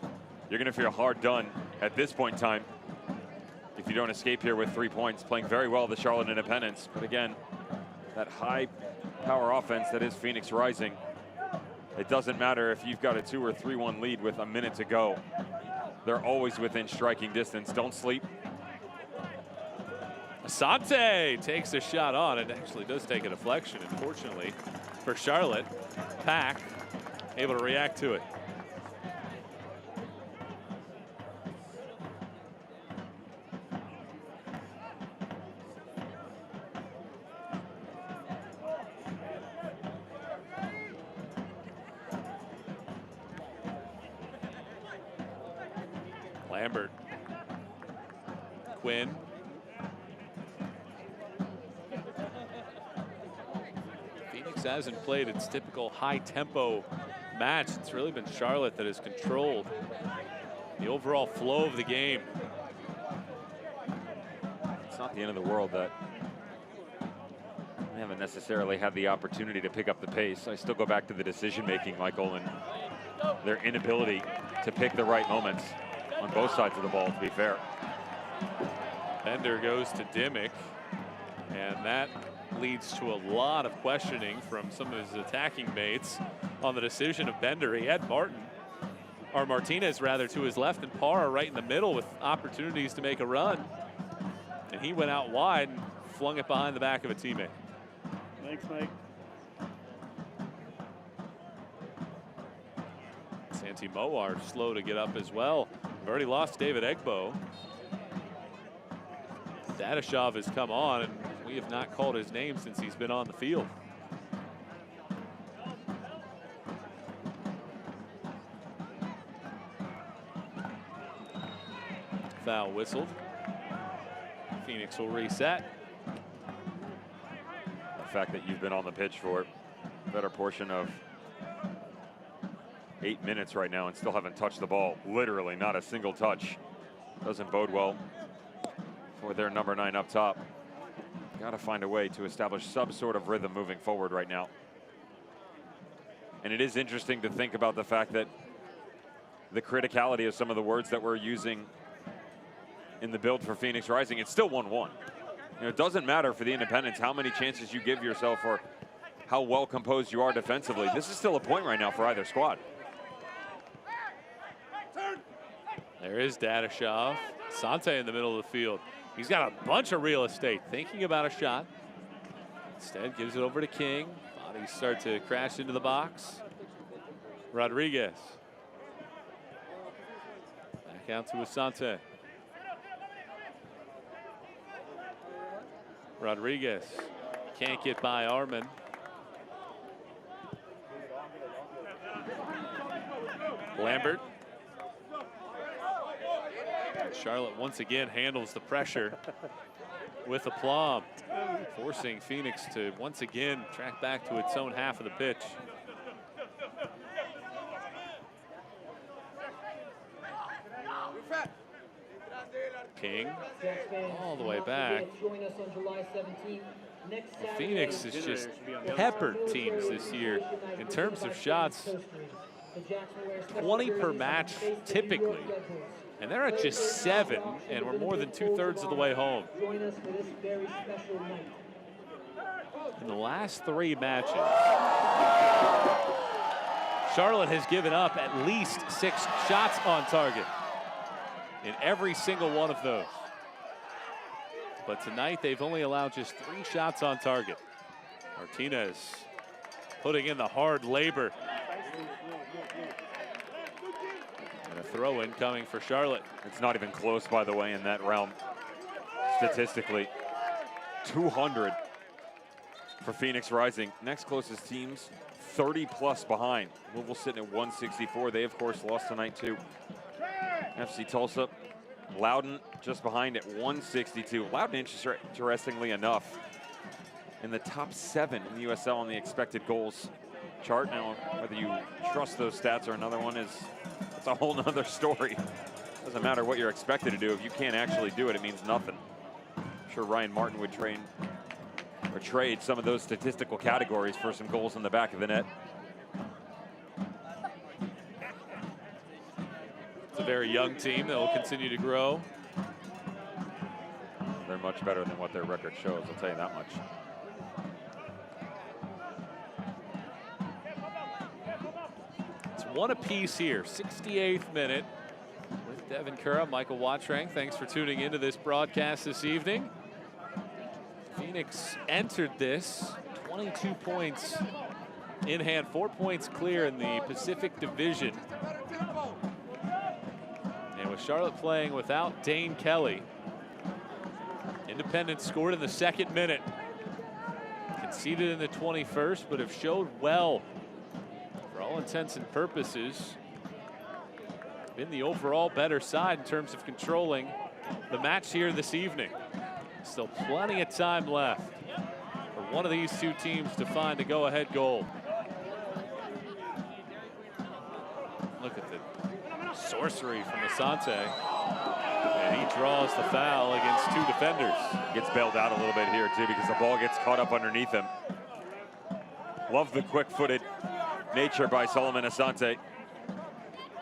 you're going to feel hard done at this point in time if you don't escape here with 3 points. Playing very well, the Charlotte Independents. But again, that high power offense that is Phoenix Rising, it doesn't matter if you've got a 2 or 3-1 lead with a minute to go. They're always within striking distance. Don't sleep. Asante takes a shot on. It actually does take a deflection, unfortunately, for Charlotte. Pack able to react to it. Lambert. Quinn. Phoenix hasn't played its typical high-tempo match. It's really been Charlotte that has controlled the overall flow of the game. It's not the end of the world that they haven't necessarily had the opportunity to pick up the pace. I still go back to the decision-making, Michael, and their inability to pick the right moments on both sides of the ball, to be fair. Bender goes to Dimmick, and that leads to a lot of questioning from some of his attacking mates on the decision of Bender. He had Martinez rather, to his left, and Parra right in the middle with opportunities to make a run. And he went out wide and flung it behind the back of a teammate. Thanks, Mike. Santi Moar slow to get up as well. We've already lost David Egbo. Dadashov has come on, and we have not called his name since he's been on the field. Foul whistled. Phoenix will reset. The fact that you've been on the pitch for a better portion of 8 minutes right now and still haven't touched the ball, literally not a single touch, doesn't bode well for their number 9 up top. Got to find a way to establish some sort of rhythm moving forward right now. And it is interesting to think about the fact that the criticality of some of the words that we're using in the build for Phoenix Rising, it's still 1-1. You know, it doesn't matter for the Independents how many chances you give yourself or how well composed you are defensively. This is still a point right now for either squad. There is Dadashov. Sante in the middle of the field. He's got a bunch of real estate, thinking about a shot. Instead, gives it over to King. Bodies start to crash into the box. Rodriguez. Back out to Asante. Rodriguez can't get by Arman. Lambert. Charlotte once again handles the pressure with aplomb, forcing Phoenix to once again track back to its own half of the pitch. King all the way back. Phoenix has just peppered teams this year in terms of shots. 20 per match typically. And they're at just 7, and we're more than 2/3 of the way home. In the last 3 matches, Charlotte has given up at least 6 shots on target in every single one of those. But tonight, they've only allowed just 3 shots on target. Martinez putting in the hard labor. And a throw-in coming for Charlotte. It's not even close, by the way, in that realm. Statistically, 200 for Phoenix Rising. Next closest teams, 30+ behind. Louisville sitting at 164. They, of course, lost tonight, too. FC Tulsa, Loudon just behind at 162. Loudon, interestingly enough, in the top 7 in the USL on the expected goals chart. Now, whether you trust those stats or another one it's a whole nother story. Doesn't matter what you're expected to do. If you can't actually do it, it means nothing. I'm sure Ryan Martin would trade some of those statistical categories for some goals in the back of the net. It's a very young team that will continue to grow. They're much better than what their record shows, I'll tell you that much. It's one apiece here, 68th minute. With Devin Curra, Michael Watrang, thanks for tuning into this broadcast this evening. Phoenix entered this 22 points in hand, 4 points clear in the Pacific Division. And with Charlotte playing without Dane Kelly, Independence scored in the 2nd minute. Conceded in the 21st, but have showed well for all intents and purposes. Been the overall better side in terms of controlling the match here this evening. Still plenty of time left for one of these two teams to find a go-ahead goal. Look at the sorcery from Asante. And he draws the foul against 2 defenders. Gets bailed out a little bit here, too, because the ball gets caught up underneath him. Love the quick-footed nature by Solomon Asante.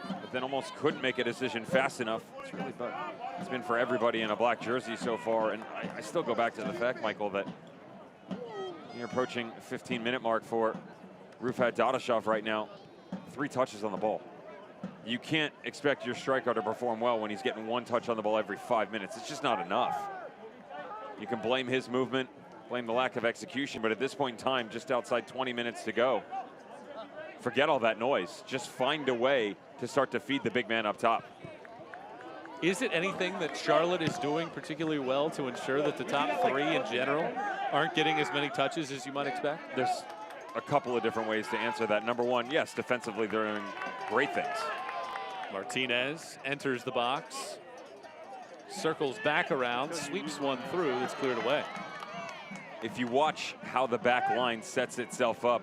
But then almost couldn't make a decision fast enough. It's been for everybody in a black jersey so far. And I still go back to the fact, Michael, that you're approaching 15-minute mark for Rufat Dadashov right now. 3 touches on the ball. You can't expect your striker to perform well when he's getting 1 touch on the ball every 5 minutes. It's just not enough. You can blame his movement, blame the lack of execution, but at this point in time, just outside 20 minutes to go, forget all that noise. Just find a way to start to feed the big man up top. Is it anything that Charlotte is doing particularly well to ensure that the top 3 in general aren't getting as many touches as you might expect? There's a couple of different ways to answer that. Number one, yes, defensively they're doing great things. Martinez enters the box, circles back around, sweeps one through, that's cleared away. If you watch how the back line sets itself up,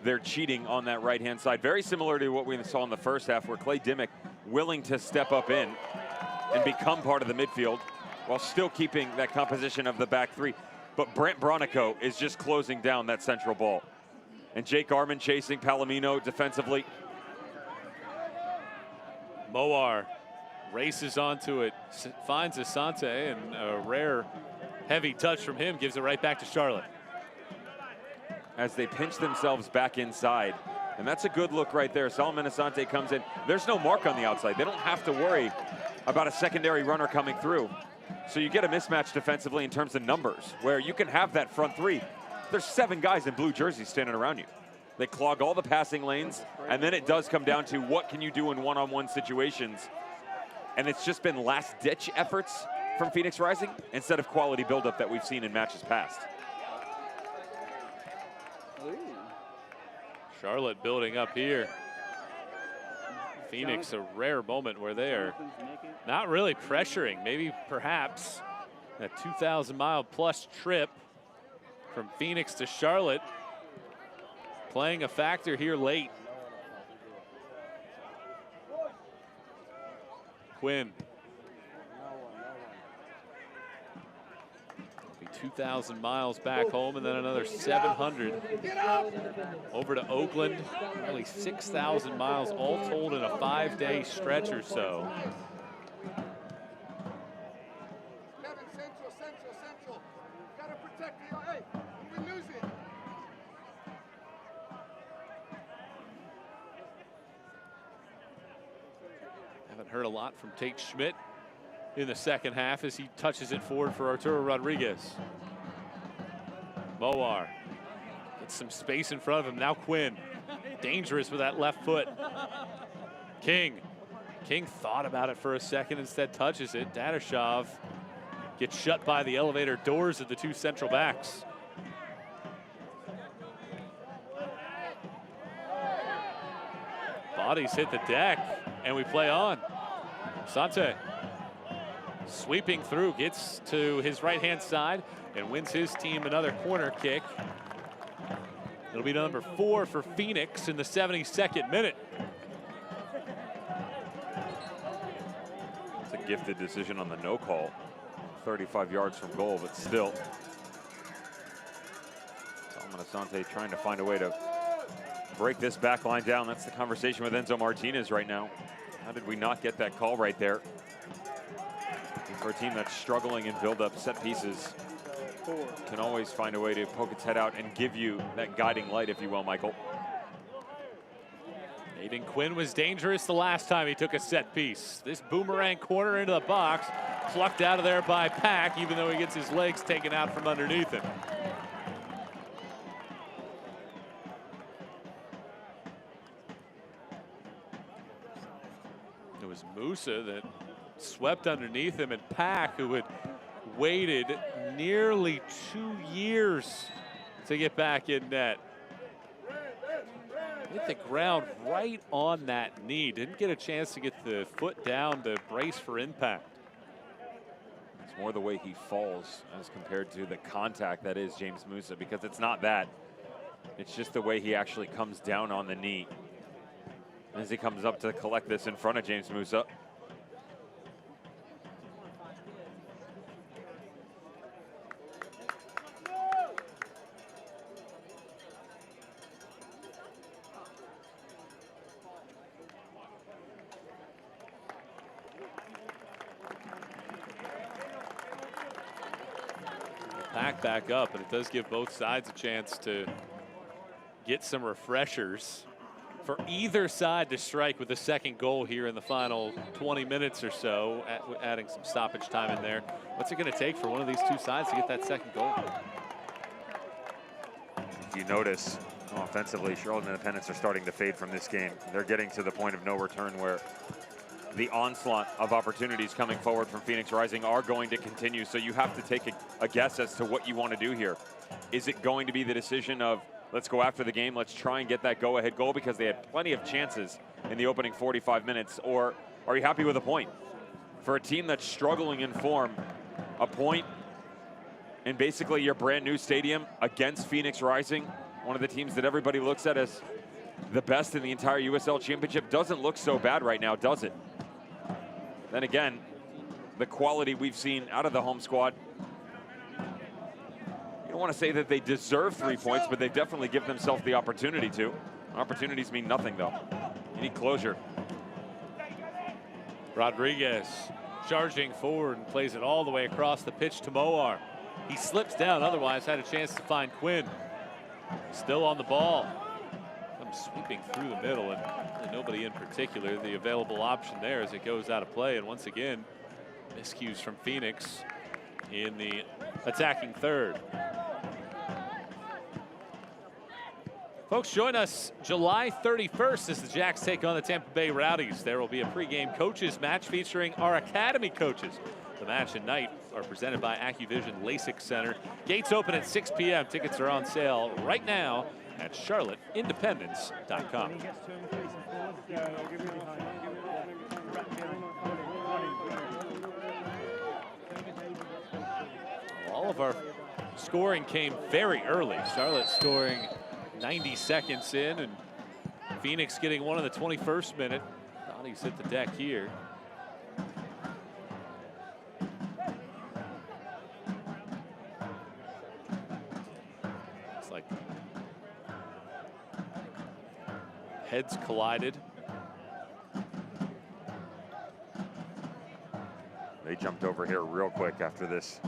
they're cheating on that right-hand side. Very similar to what we saw in the first half, where Clay Dimmick willing to step up in and become part of the midfield while still keeping that composition of the back 3. But Brent Bronico is just closing down that central ball. And Jake Arman chasing Palomino defensively. Moar races onto it, finds Asante, and a rare heavy touch from him gives it right back to Charlotte. As they pinch themselves back inside. And that's a good look right there. Solomon Asante comes in. There's no mark on the outside. They don't have to worry about a secondary runner coming through. So you get a mismatch defensively in terms of numbers, where you can have that front 3. There's 7 guys in blue jerseys standing around you. They clog all the passing lanes, and then it does come down to what can you do in one-on-one situations. And it's just been last-ditch efforts from Phoenix Rising instead of quality buildup that we've seen in matches past. Charlotte building up here. Phoenix, a rare moment where they are not really pressuring. Maybe perhaps a 2,000-mile-plus trip from Phoenix to Charlotte playing a factor here late. Quinn. 2,000 miles back home and then another 700 over to Oakland. Nearly 6,000 miles all told in a 5-day stretch or so. Haven't heard a lot from Tate Schmidt in the second half as he touches it forward for Arturo Rodriguez. Moar Gets some space in front of him. Now Quinn, dangerous with that left foot. King thought about it for a second, instead touches it. Dadashov gets shut by the elevator doors of the two central backs. Bodies hit the deck, and we play on. Sante sweeping through, gets to his right-hand side, and wins his team another corner kick. It'll be number 4 for Phoenix in the 72nd minute. It's a gifted decision on the no call. 35 yards from goal, but still. Salman Asante trying to find a way to break this back line down. That's the conversation with Enzo Martinez right now. How did we not get that call right there? And for a team that's struggling in build-up set pieces, can always find a way to poke its head out and give you that guiding light, if you will, Michael. Aiden Quinn was dangerous the last time he took a set piece. This boomerang corner into the box, plucked out of there by Pack, even though he gets his legs taken out from underneath him. It was Musa that swept underneath him, and Pack, who had waited nearly 2 years to get back in net. Hit the ground right on that knee. Didn't get a chance to get the foot down to brace for impact. It's more the way he falls as compared to the contact that is James Musa, because it's not that. It's just the way he actually comes down on the knee as he comes up to collect this in front of James Musa. Pack back up, and it does give both sides a chance to get some refreshers for either side to strike with the second goal here in the final 20 minutes or so, adding some stoppage time in there. What's it going to take for one of these two sides to get that second goal? If you notice, offensively, Charlotte Independents are starting to fade from this game. They're getting to the point of no return where the onslaught of opportunities coming forward from Phoenix Rising are going to continue. So you have to take a guess as to what you want to do here. Is it going to be the decision of, let's go after the game, let's try and get that go-ahead goal because they had plenty of chances in the opening 45 minutes, or are you happy with a point? For a team that's struggling in form, a point in basically your brand new stadium against Phoenix Rising, one of the teams that everybody looks at as the best in the entire USL Championship, doesn't look so bad right now, does it? Then again, the quality we've seen out of the home squad, you don't want to say that they deserve 3 points, but they definitely give themselves the opportunity to. Opportunities mean nothing, though. You need closure. Rodriguez charging forward and plays it all the way across the pitch to Moar. He slips down, otherwise had a chance to find Quinn. Still on the ball. Sweeping through the middle, and really nobody in particular. The available option there as it goes out of play, and once again, miscues from Phoenix in the attacking third. Folks, join us July 31st as the Jacks take on the Tampa Bay Rowdies. There will be a pregame coaches match featuring our academy coaches. The match and night are presented by AccuVision LASIK Center. Gates open at 6 p.m. Tickets are on sale right now at charlotteindependence.com. All of our scoring came very early. Charlotte scoring 90 seconds in, and Phoenix getting one in the 21st minute. Donnie's hit the deck here. It's like heads collided. They jumped over here real quick after this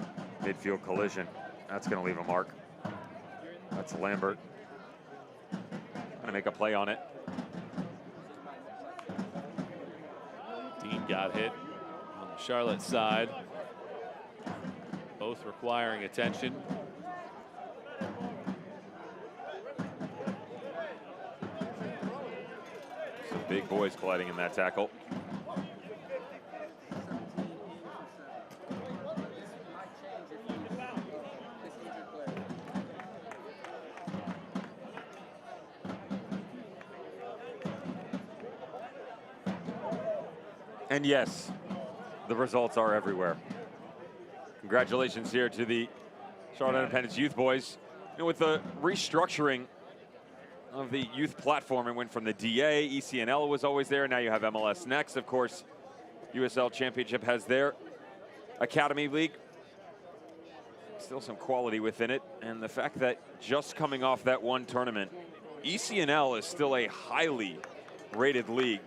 midfield collision. That's going to leave a mark. That's Lambert. Going to make a play on it. Dean got hit on the Charlotte side. Both requiring attention. Big boys colliding in that tackle. And yes, the results are everywhere. Congratulations here to the Charlotte Independence Youth Boys. You know, with the restructuring of the youth platform, it went from the DA, ECNL was always there, now you have MLS Next. Of course, USL Championship has their Academy League. Still some quality within it, and the fact that just coming off that one tournament, ECNL is still a highly rated league,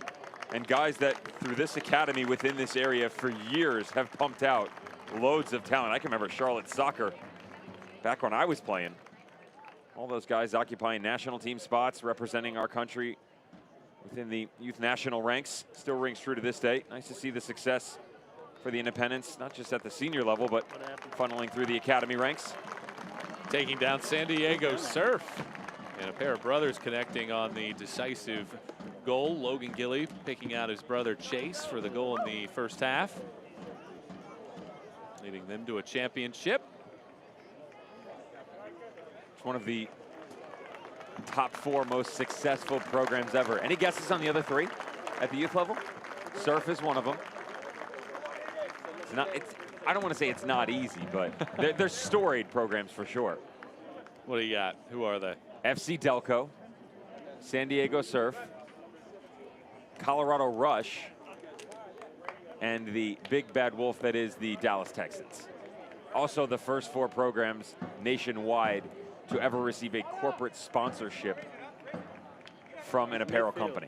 and guys that through this academy within this area for years have pumped out loads of talent. I can remember Charlotte soccer back when I was playing. All those guys occupying national team spots, representing our country within the youth national ranks. Still rings true to this day. Nice to see the success for the Independents, not just at the senior level, but funneling through the academy ranks. Taking down San Diego Surf. And a pair of brothers connecting on the decisive goal. Logan Gilly picking out his brother Chase for the goal in the first half, leading them to a championship. It's one of the top 4 most successful programs ever. Any guesses on the other 3 at the youth level? Surf is one of them. I don't want to say it's not easy, but they're storied programs for sure. What do you got? Who are they? FC Delco, San Diego Surf, Colorado Rush, and the big bad wolf that is the Dallas Texans. Also the first 4 programs nationwide to ever receive a corporate sponsorship from an apparel company,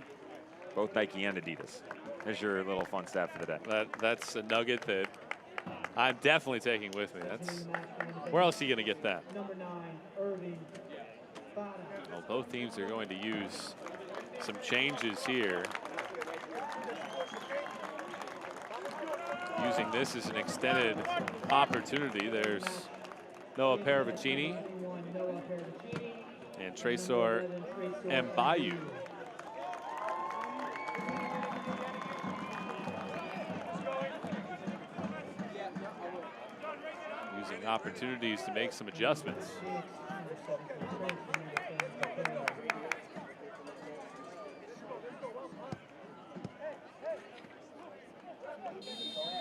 both Nike and Adidas. There's your little fun stat for the day. That's a nugget that I'm definitely taking with me. Where else are you going to get that? Well, both teams are going to use some changes here. Using this as an extended opportunity. There's Noah Paravicini and Tresor Mbayu. Using opportunities to make some adjustments.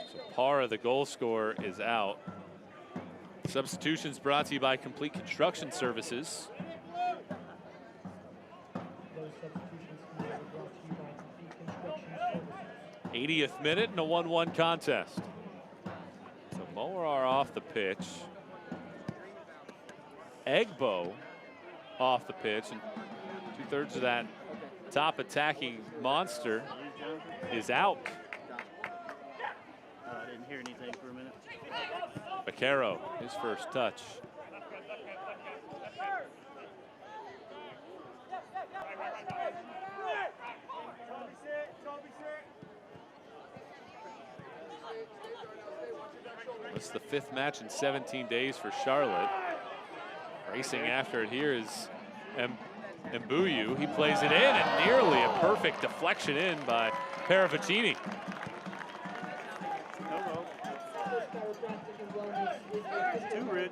So Parra, the goal scorer, is out. Substitutions brought to you by Complete Construction Services. 80th minute in a 1-1 contest. So Morar off the pitch. Egbo off the pitch, and 2/3 of that top attacking monster is out. I didn't hear anything for a minute. Vaquero, his first touch. It's the 5th match in 17 days for Charlotte. Racing after it here is Mbuyu. He plays it in, and nearly a perfect deflection in by Paravicini. Too rich.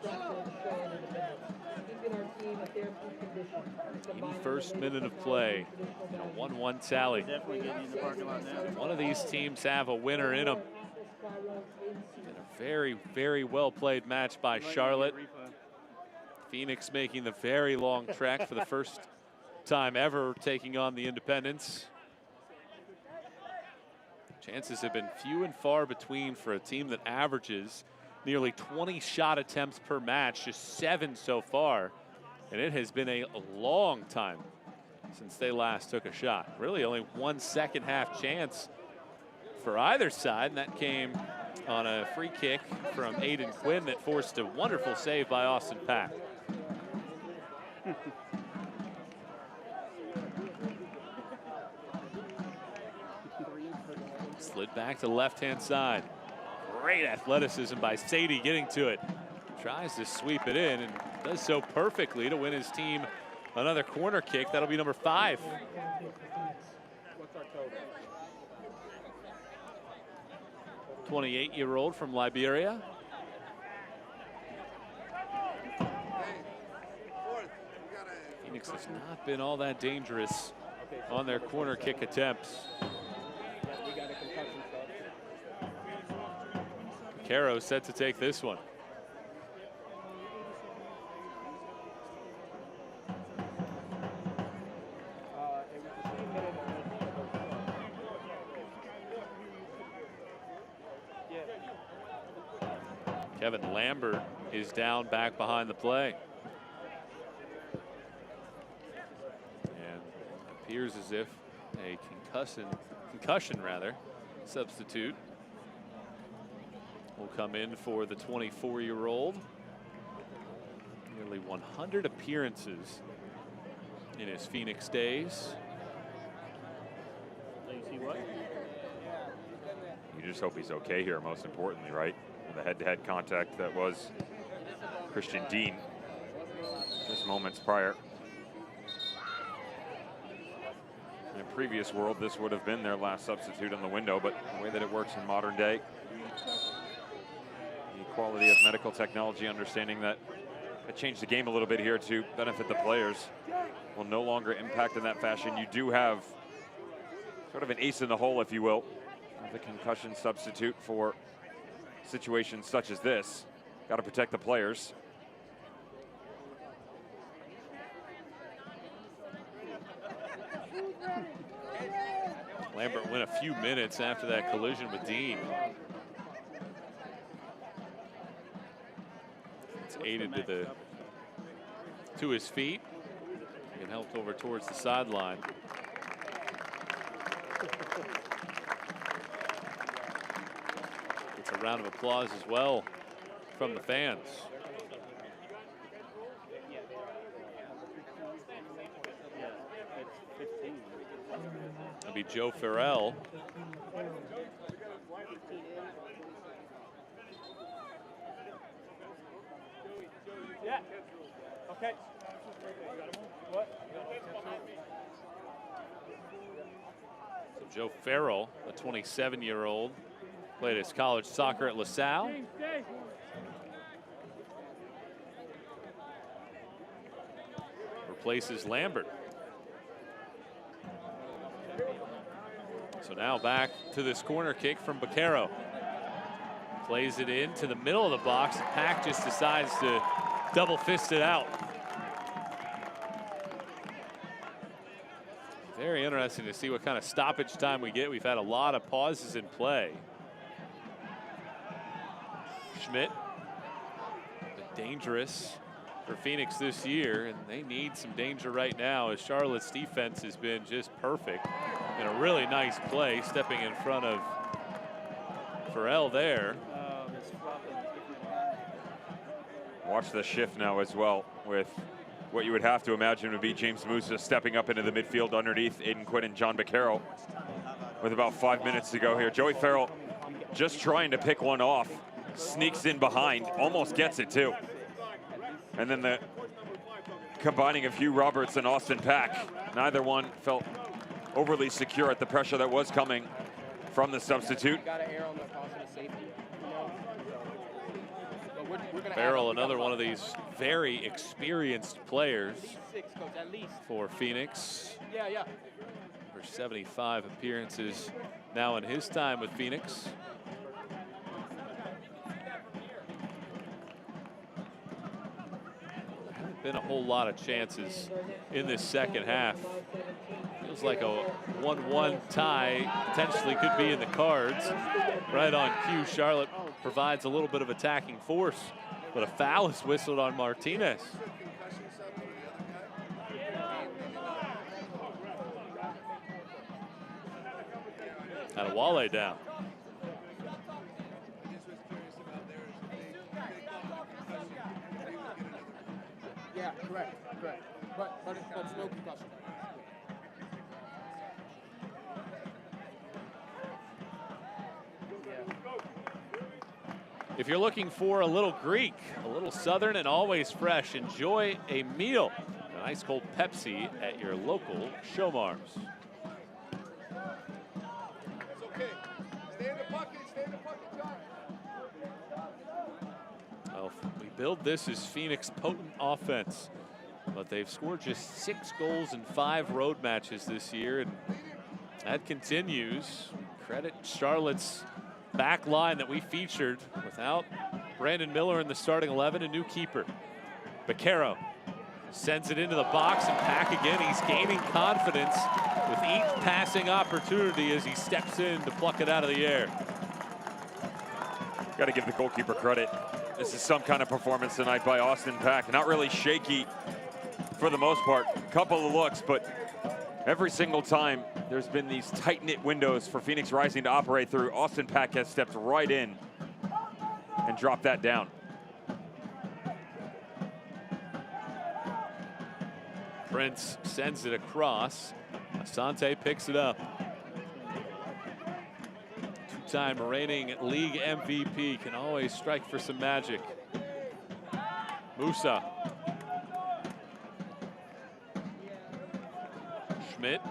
81st minute of play. A 1-1 tally. Definitely getting in the parking lot now. One of these teams have a winner in them. And a very, very well played match by Charlotte. Phoenix making the very long trek for the first time ever taking on the Independents. Chances have been few and far between for a team that averages nearly 20 shot attempts per match, just 7 so far. And it has been a long time since they last took a shot. Really only 1 second half chance for either side, and that came on a free kick from Aiden Quinn that forced a wonderful save by Austin Pack. Slid back to the left-hand side. Great athleticism by Sadie getting to it. Tries to sweep it in and does so perfectly to win his team another corner kick. That'll be number 5. What's our total? 28-year-old from Liberia. Phoenix has not been all that dangerous on their corner kick attempts. Caro set to take this one. Kevin Lambert is down back behind the play. And appears as if a concussion substitute will come in for the 24-year-old. Nearly 100 appearances in his Phoenix days. You see what? You just hope he's okay here, most importantly, right? The head-to-head contact that was Christian Dean just moments prior. In a previous world, this would have been their last substitute in the window, but the way that it works in modern day, the equality of medical technology, understanding that it changed the game a little bit here to benefit the players, will no longer impact in that fashion. You do have sort of an ace in the hole, if you will, the concussion substitute for situations such as this. Got to protect the players. Lambert went a few minutes after that collision with Dean. It's aided to his feet and helped over towards the sideline. It's a round of applause as well from the fans. It'll be Joe Farrell. Yeah. Okay. So Joe Farrell, a 27-year-old, played his college soccer at LaSalle. Replaces Lambert. So now back to this corner kick from Baccaro. Plays it into the middle of the box, and Pack just decides to double fist it out. Very interesting to see what kind of stoppage time we get. We've had a lot of pauses in play. Schmidt, but dangerous for Phoenix this year, and they need some danger right now as Charlotte's defense has been just perfect. And a really nice play, stepping in front of Farrell there. Watch the shift now as well with what you would have to imagine would be James Musa stepping up into the midfield underneath Aiden Quinn and John Baccaro with about 5 minutes to go here. Joey Farrell just trying to pick one off, sneaks in behind, almost gets it too. And then the combining of Hugh Roberts and Austin Pack, neither one felt overly secure at the pressure that was coming from the substitute. Farrell, another one of these very experienced players for Phoenix. For 75 appearances now in his time with Phoenix. There haven't been a whole lot of chances in this second half. Feels like a 1-1 tie potentially could be in the cards. Right on cue, Charlotte provides a little bit of attacking force, but a foul is whistled on Martinez. Adewale down. Yeah, correct. But it's no concussion. If you're looking for a little Greek, a little Southern and always fresh, enjoy a meal. An ice cold Pepsi at your local Showmars. It's okay. Stay in the pocket. Stay in the pocket, John. Well, we build this as Phoenix potent offense, but they've scored just 6 goals in 5 road matches this year, and that continues. Credit Charlotte's back line that we featured without Brandon Miller in the starting 11, a new keeper. Baquero sends it into the box, and Pack again. He's gaining confidence with each passing opportunity as he steps in to pluck it out of the air. Got to give the goalkeeper credit. This is some kind of performance tonight by Austin Pack. Not really shaky for the most part. Couple of looks, but every single time there's been these tight-knit windows for Phoenix Rising to operate through, Austin Pack has stepped right in and dropped that down. Prince sends it across. Asante picks it up. Two-time reigning league MVP can always strike for some magic. Musa. Schmidt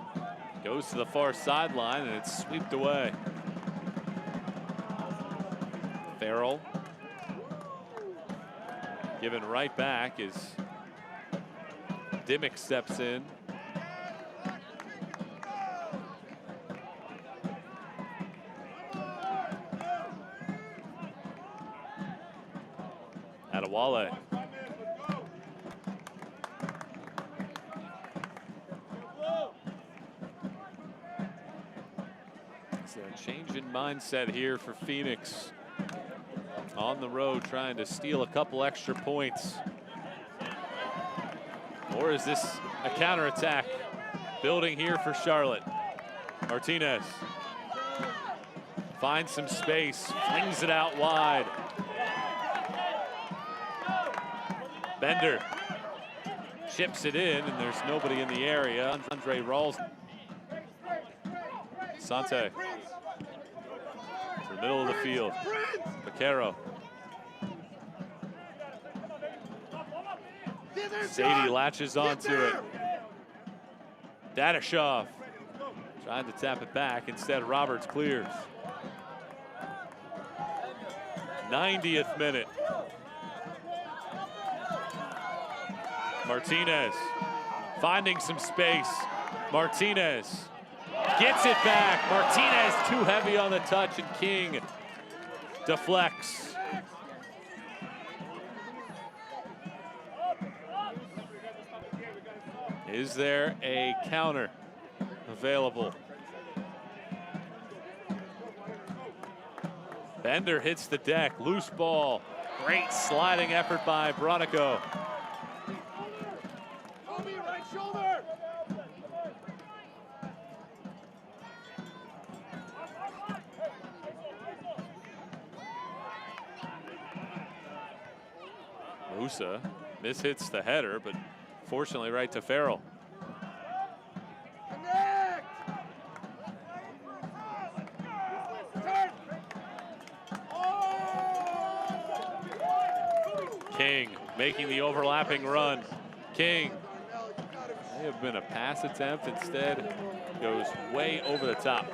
goes to the far sideline, and it's swept away. Farrell given right back as Dimmick steps in. Adewale. It's a change in mindset here for Phoenix. On the road, trying to steal a couple extra points. Or is this a counterattack building here for Charlotte? Martinez finds some space, flings it out wide. Bender chips it in, and there's nobody in the area. Andre rolls. Sante to the middle of the field. Baquero. Sadie latches onto it. Dadashov trying to tap it back. Instead, Roberts clears. 90th minute. Martinez finding some space. Martinez gets it back. Martinez too heavy on the touch, and King deflects. Is there a counter available? Bender hits the deck, loose ball. Great sliding effort by Bronico. Right shoulder. Musa mishits the header, but fortunately right to Farrell. King making the overlapping run. King, may have been a pass attempt, instead goes way over the top.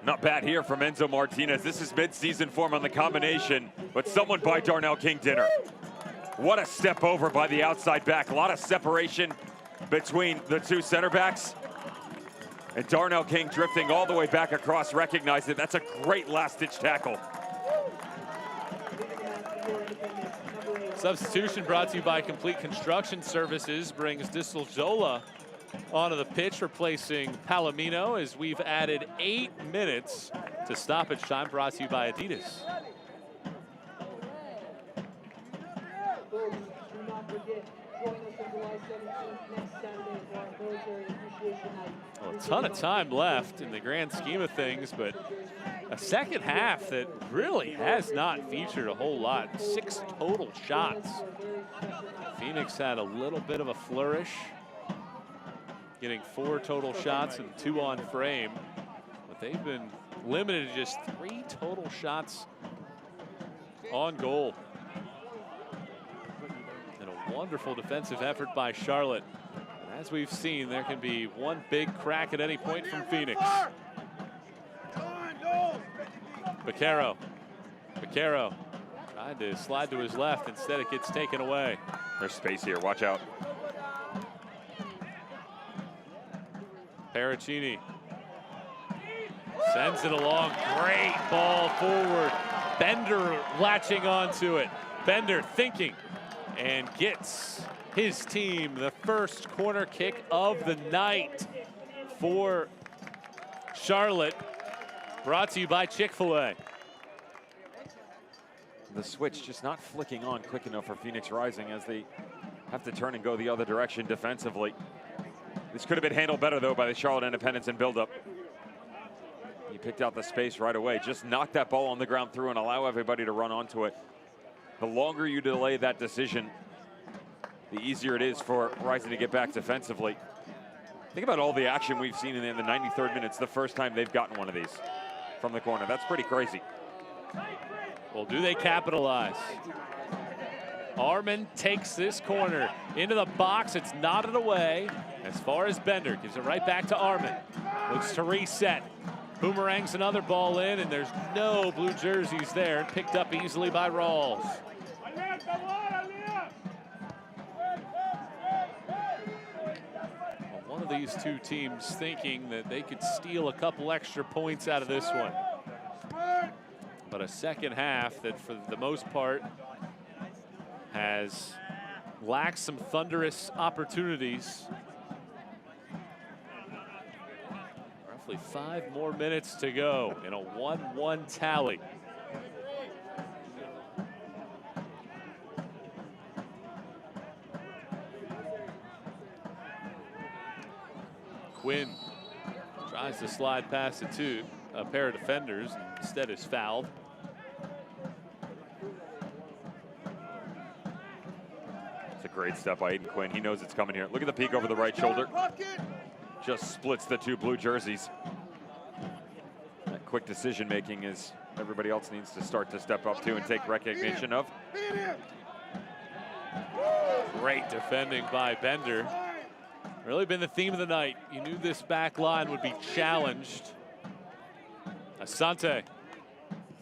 Not bad here from Enzo Martinez. This is mid-season form on the combination, but someone buy Darnell King dinner. What a step over by the outside back. A lot of separation between the two center backs. And Darnell King drifting all the way back across, recognized it. That's a great last-ditch tackle. Substitution brought to you by Complete Construction Services brings Distal Zola onto the pitch, replacing Palomino, as we've added 8 minutes to stoppage time, brought to you by Adidas. Well, a ton of time left in the grand scheme of things, but a second half that really has not featured a whole lot. 6 total shots. Phoenix had a little bit of a flourish, getting 4 total shots and 2 on frame, but they've been limited to just 3 total shots on goal. And a wonderful defensive effort by Charlotte. As we've seen, there can be one big crack at any point from Phoenix. Vaquero trying to slide to his left. Instead, it gets taken away. There's space here. Watch out. Paracchini sends it along. Great ball forward. Bender latching onto it. Bender thinking and gets his team the first corner kick of the night for Charlotte. Brought to you by Chick-fil-A. The switch just not flicking on quick enough for Phoenix Rising as they have to turn and go the other direction defensively. This could have been handled better, though, by the Charlotte Independents in build-up. He picked out the space right away. Just knock that ball on the ground through and allow everybody to run onto it. The longer you delay that decision, the easier it is for Rising to get back defensively. Think about all the action we've seen in the 93rd minute. It's the first time they've gotten one of these from the corner. That's pretty crazy. Well, do they capitalize? Arman takes this corner into the box. It's knotted away as far as Bender gives it right back to Arman. Looks to reset. Boomerangs another ball in, and there's no blue jerseys there. Picked up easily by Rawls. Well, one of these two teams thinking that they could steal a couple extra points out of this one. But a second half that, for the most part, has lacked some thunderous opportunities. Roughly 5 more minutes to go in a 1-1 tally. Quinn tries to slide past it to a pair of defenders, instead is fouled. It's a great step by Aiden Quinn. He knows it's coming here. Look at the peek over the right shoulder. Just splits the two blue jerseys. That quick decision making is everybody else needs to start to step up to and take recognition of. Great defending by Bender. Really been the theme of the night. You knew this back line would be challenged. Asante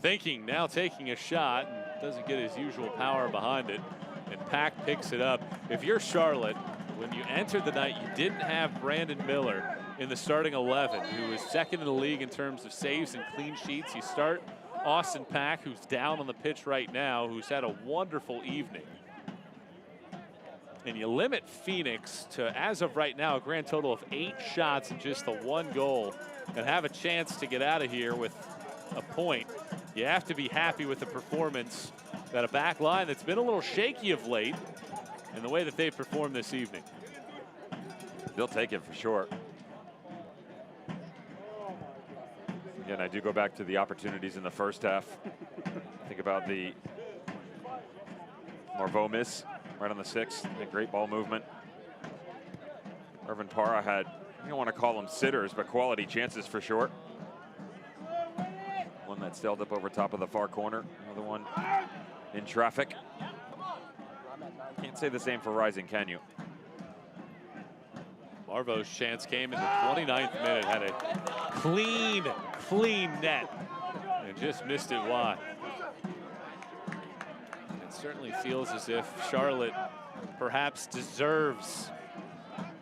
thinking, now taking a shot, and doesn't get his usual power behind it. And Pack picks it up. If you're Charlotte, when you entered the night, you didn't have Brandon Miller in the starting 11, who is second in the league in terms of saves and clean sheets. You start Austin Pack, who's down on the pitch right now, who's had a wonderful evening. And you limit Phoenix to, as of right now, a grand total of 8 shots and just the 1 goal, and have a chance to get out of here with a point. You have to be happy with the performance that a back line that's been a little shaky of late and the way that they've performed this evening. They'll take it for sure. Again, I do go back to the opportunities in the first half. Think about the Marveau miss right on the 6th. A great ball movement. Irvin Parra had, you don't want to call them sitters, but quality chances for sure. One that sailed up over top of the far corner. Another one in traffic. Can't say the same for Rising, can you? Marvo's chance came in the 29th minute. Had a clean net and just missed it wide. It certainly feels as if Charlotte perhaps deserves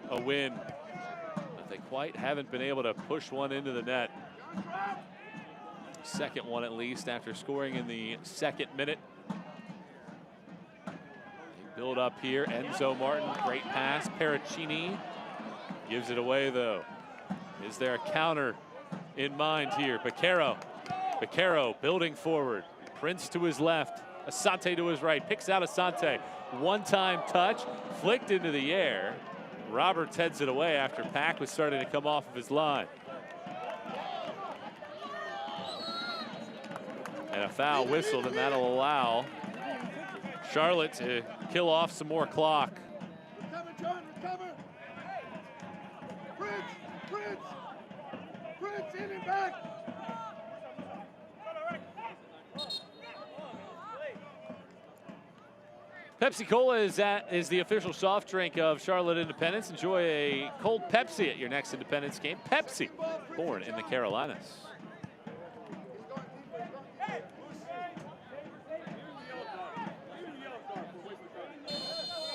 a win, but they quite haven't been able to push one into the net. Second one at least after scoring in the 2nd minute. They build up here. Enzo Martin, great pass. Paracchini gives it away though. Is there a counter in mind here? Vaquero building forward. Prince to his left. Asante to his right. Picks out Asante. One-time touch. Flicked into the air. Roberts heads it away after Pack was starting to come off of his line. And a foul whistled, and that'll allow Charlotte to kill off some more clock. Recover, John, recover. Prince, in and back. Pepsi Cola is the official soft drink of Charlotte Independence. Enjoy a cold Pepsi at your next Independence game. Pepsi, born in the Carolinas.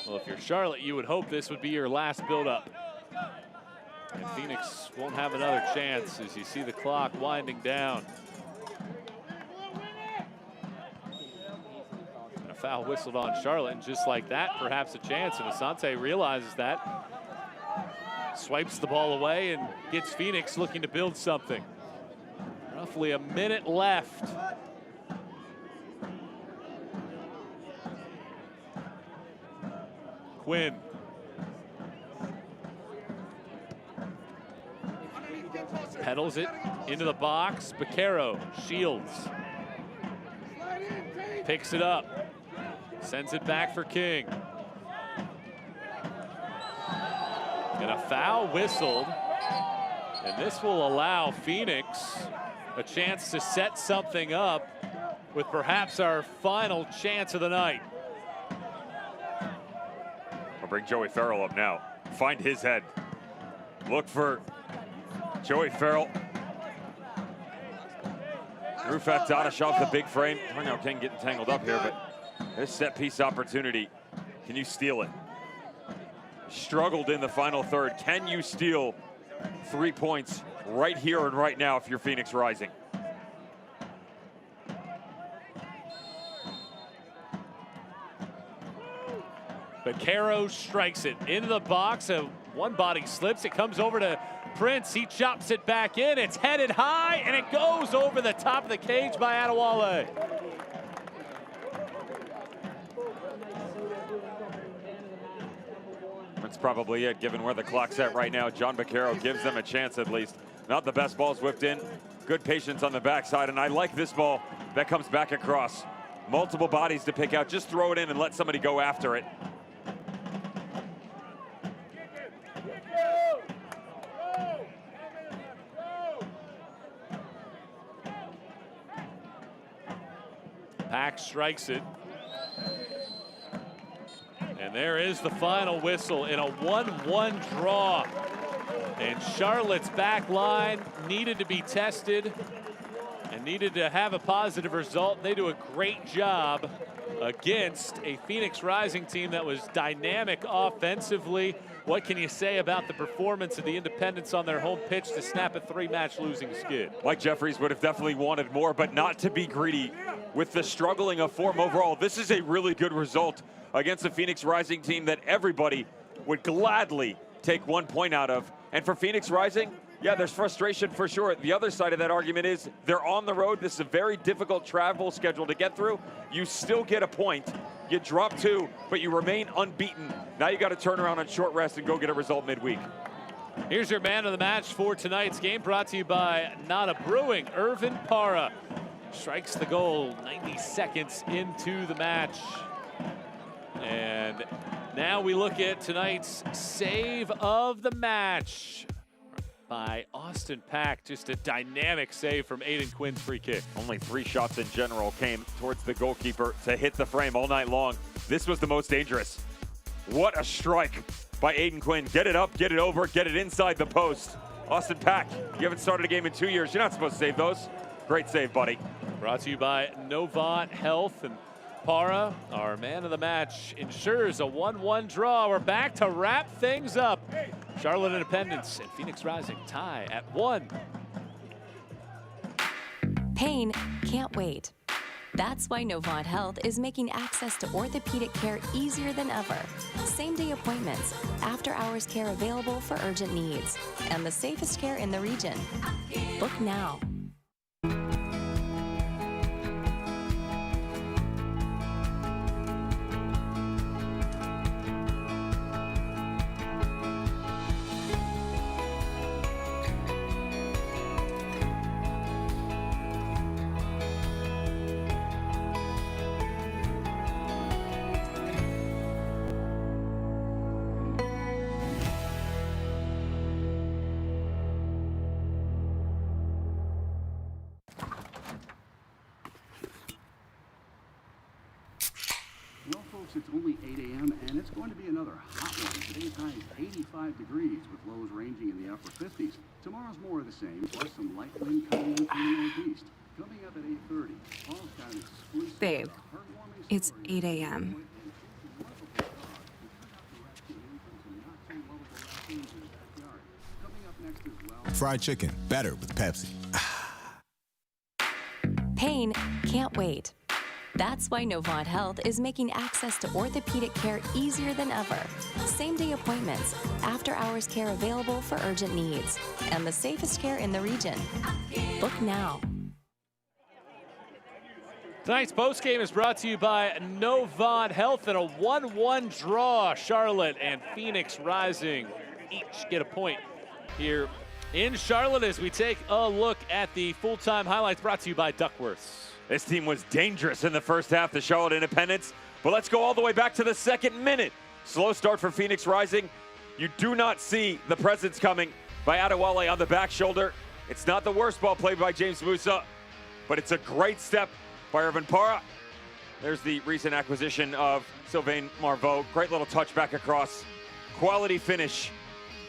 Well, if you're Charlotte, you would hope this would be your last build-up. And Phoenix won't have another chance as you see the clock winding down. And a foul whistled on Charlotte, and just like that, perhaps a chance. And Asante realizes that. Swipes the ball away and gets Phoenix looking to build something. Roughly a minute left. Quinn. Pedals it into the box. Baquero shields. Picks it up. Sends it back for King. And a foul whistled. And this will allow Phoenix a chance to set something up with perhaps our final chance of the night. I'll bring Joey Farrell up now. Find his head. Look for Joey Farrell. Rufat Dadashov, the big frame. Darnell King getting tangled up here, but this set piece opportunity. Can you steal it? Struggled in the final third. Can you steal 3 points right here and right now if you're Phoenix Rising? Baquero strikes it into the box. One body slips. It comes over to Prince. He chops it back in. It's headed high, and it goes over the top of the cage by Adewale. That's probably it, given where the clock's at right now. John Baquero gives them a chance at least. Not the best balls whipped in. Good patience on the backside, and I like this ball that comes back across. Multiple bodies to pick out. Just throw it in and let somebody go after it. Pack strikes it. And there is the final whistle in a 1-1 draw. And Charlotte's back line needed to be tested and needed to have a positive result. They do a great job against a Phoenix Rising team that was dynamic offensively. What can you say about the performance of the Independents on their home pitch to snap a 3-match losing skid? Mike Jeffries would have definitely wanted more, but not to be greedy with the struggling of form overall. This is a really good result against a Phoenix Rising team that everybody would gladly take 1 point out of. And for Phoenix Rising, yeah, there's frustration for sure. The other side of that argument is they're on the road. This is a very difficult travel schedule to get through. You still get a point. You drop 2, but you remain unbeaten. Now you got to turn around on short rest and go get a result midweek. Here's your man of the match for tonight's game, brought to you by Nada Brewing. Irvin Parra strikes the goal 90 seconds into the match. And now we look at tonight's save of the match by Austin Pack. Just a dynamic save from Aiden Quinn's free kick. Only 3 shots in general came towards the goalkeeper to hit the frame all night long. This was the most dangerous. What a strike by Aiden Quinn. Get it up, get it over, get it inside the post. Austin Pack, you haven't started a game in 2 years. You're not supposed to save those. Great save, buddy. Brought to you by Novant Health, and Parra, our man of the match, ensures a 1-1 draw. We're back to wrap things up. Charlotte Independence and Phoenix Rising tie at 1. Pain can't wait. That's why Novant Health is making access to orthopedic care easier than ever. Same-day appointments, after-hours care available for urgent needs, and the safest care in the region. Book now. Folks, it's only 8 a.m. and it's going to be another hot one. Today's high is 85 degrees with lows ranging in the upper 50s. Tomorrow's more of the same, plus some light wind coming in from the northeast. Coming up at 8:30, Paul's got an exclusive Babe, it's 8 a.m. Fried chicken, better with Pepsi. Pain can't wait. That's why Novant Health is making access to orthopedic care easier than ever. Same-day appointments, after-hours care available for urgent needs, and the safest care in the region. Book now. Tonight's postgame is brought to you by Novant Health and a 1-1 draw. Charlotte and Phoenix Rising each get a point here in Charlotte as we take a look at the full-time highlights brought to you by Duckworth's. This team was dangerous in the first half, the Charlotte Independents, but let's go all the way back to the second minute. Slow start for Phoenix Rising. You do not see the presence coming by Adewale on the back shoulder. It's not the worst ball played by James Musa, but it's a great step by Irvin Parra. There's the recent acquisition of Sylvain Marveau. Great little touch back across. Quality finish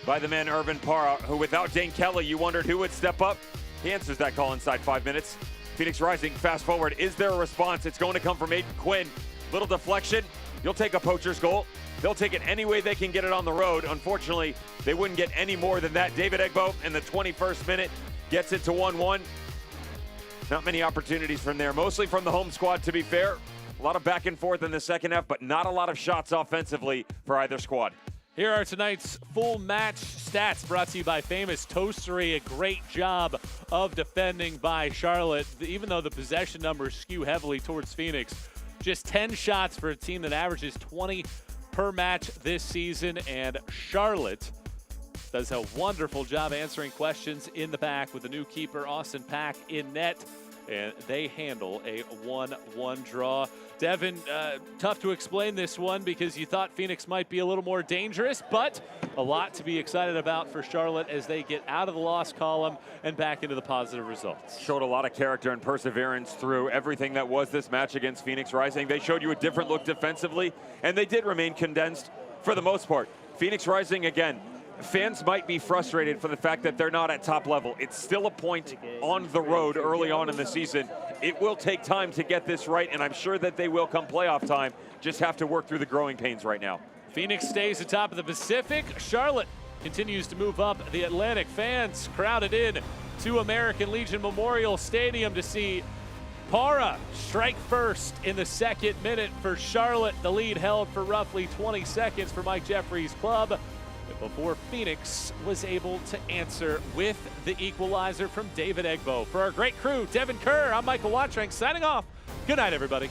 by the man Irvin Parra, who without Dane Kelly, you wondered who would step up. He answers that call inside 5 minutes. Phoenix Rising, fast forward. Is there a response? It's going to come from Aiden Quinn. Little deflection. You'll take a poacher's goal. They'll take it any way they can get it on the road. Unfortunately, they wouldn't get any more than that. David Egbo in the 21st minute gets it to 1-1. Not many opportunities from there, mostly from the home squad, to be fair. A lot of back and forth in the second half, but not a lot of shots offensively for either squad. Here are tonight's full match stats brought to you by Famous Toastery. A great job of defending by Charlotte, even though the possession numbers skew heavily towards Phoenix. Just 10 shots for a team that averages 20 per match this season, and Charlotte does a wonderful job answering questions in the back with the new keeper, Austin Pack, in net, and they handle a 1-1 draw. Devin, tough to explain this one because you thought Phoenix might be a little more dangerous, but a lot to be excited about for Charlotte as they get out of the loss column and back into the positive results. Showed a lot of character and perseverance through everything that was this match against Phoenix Rising. They showed you a different look defensively, and they did remain condensed for the most part. Phoenix Rising, again, fans might be frustrated for the fact that they're not at top level. It's still a point on the road early on in the season. It will take time to get this right, and I'm sure that they will come playoff time. Just have to work through the growing pains right now. Phoenix stays atop of the Pacific. Charlotte continues to move up the Atlantic. Fans crowded in to American Legion Memorial Stadium to see Parra strike first in the second minute for Charlotte. The lead held for roughly 20 seconds for Mike Jeffrey's club before Phoenix was able to answer with the equalizer from David Egbo. For our great crew, Devin Kerr, I'm Michael Watrank signing off. Good night, everybody.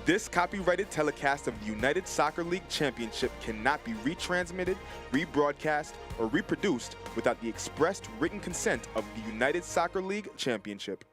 This copyrighted telecast of the United Soccer League Championship cannot be retransmitted, rebroadcast, or reproduced without the expressed written consent of the United Soccer League Championship.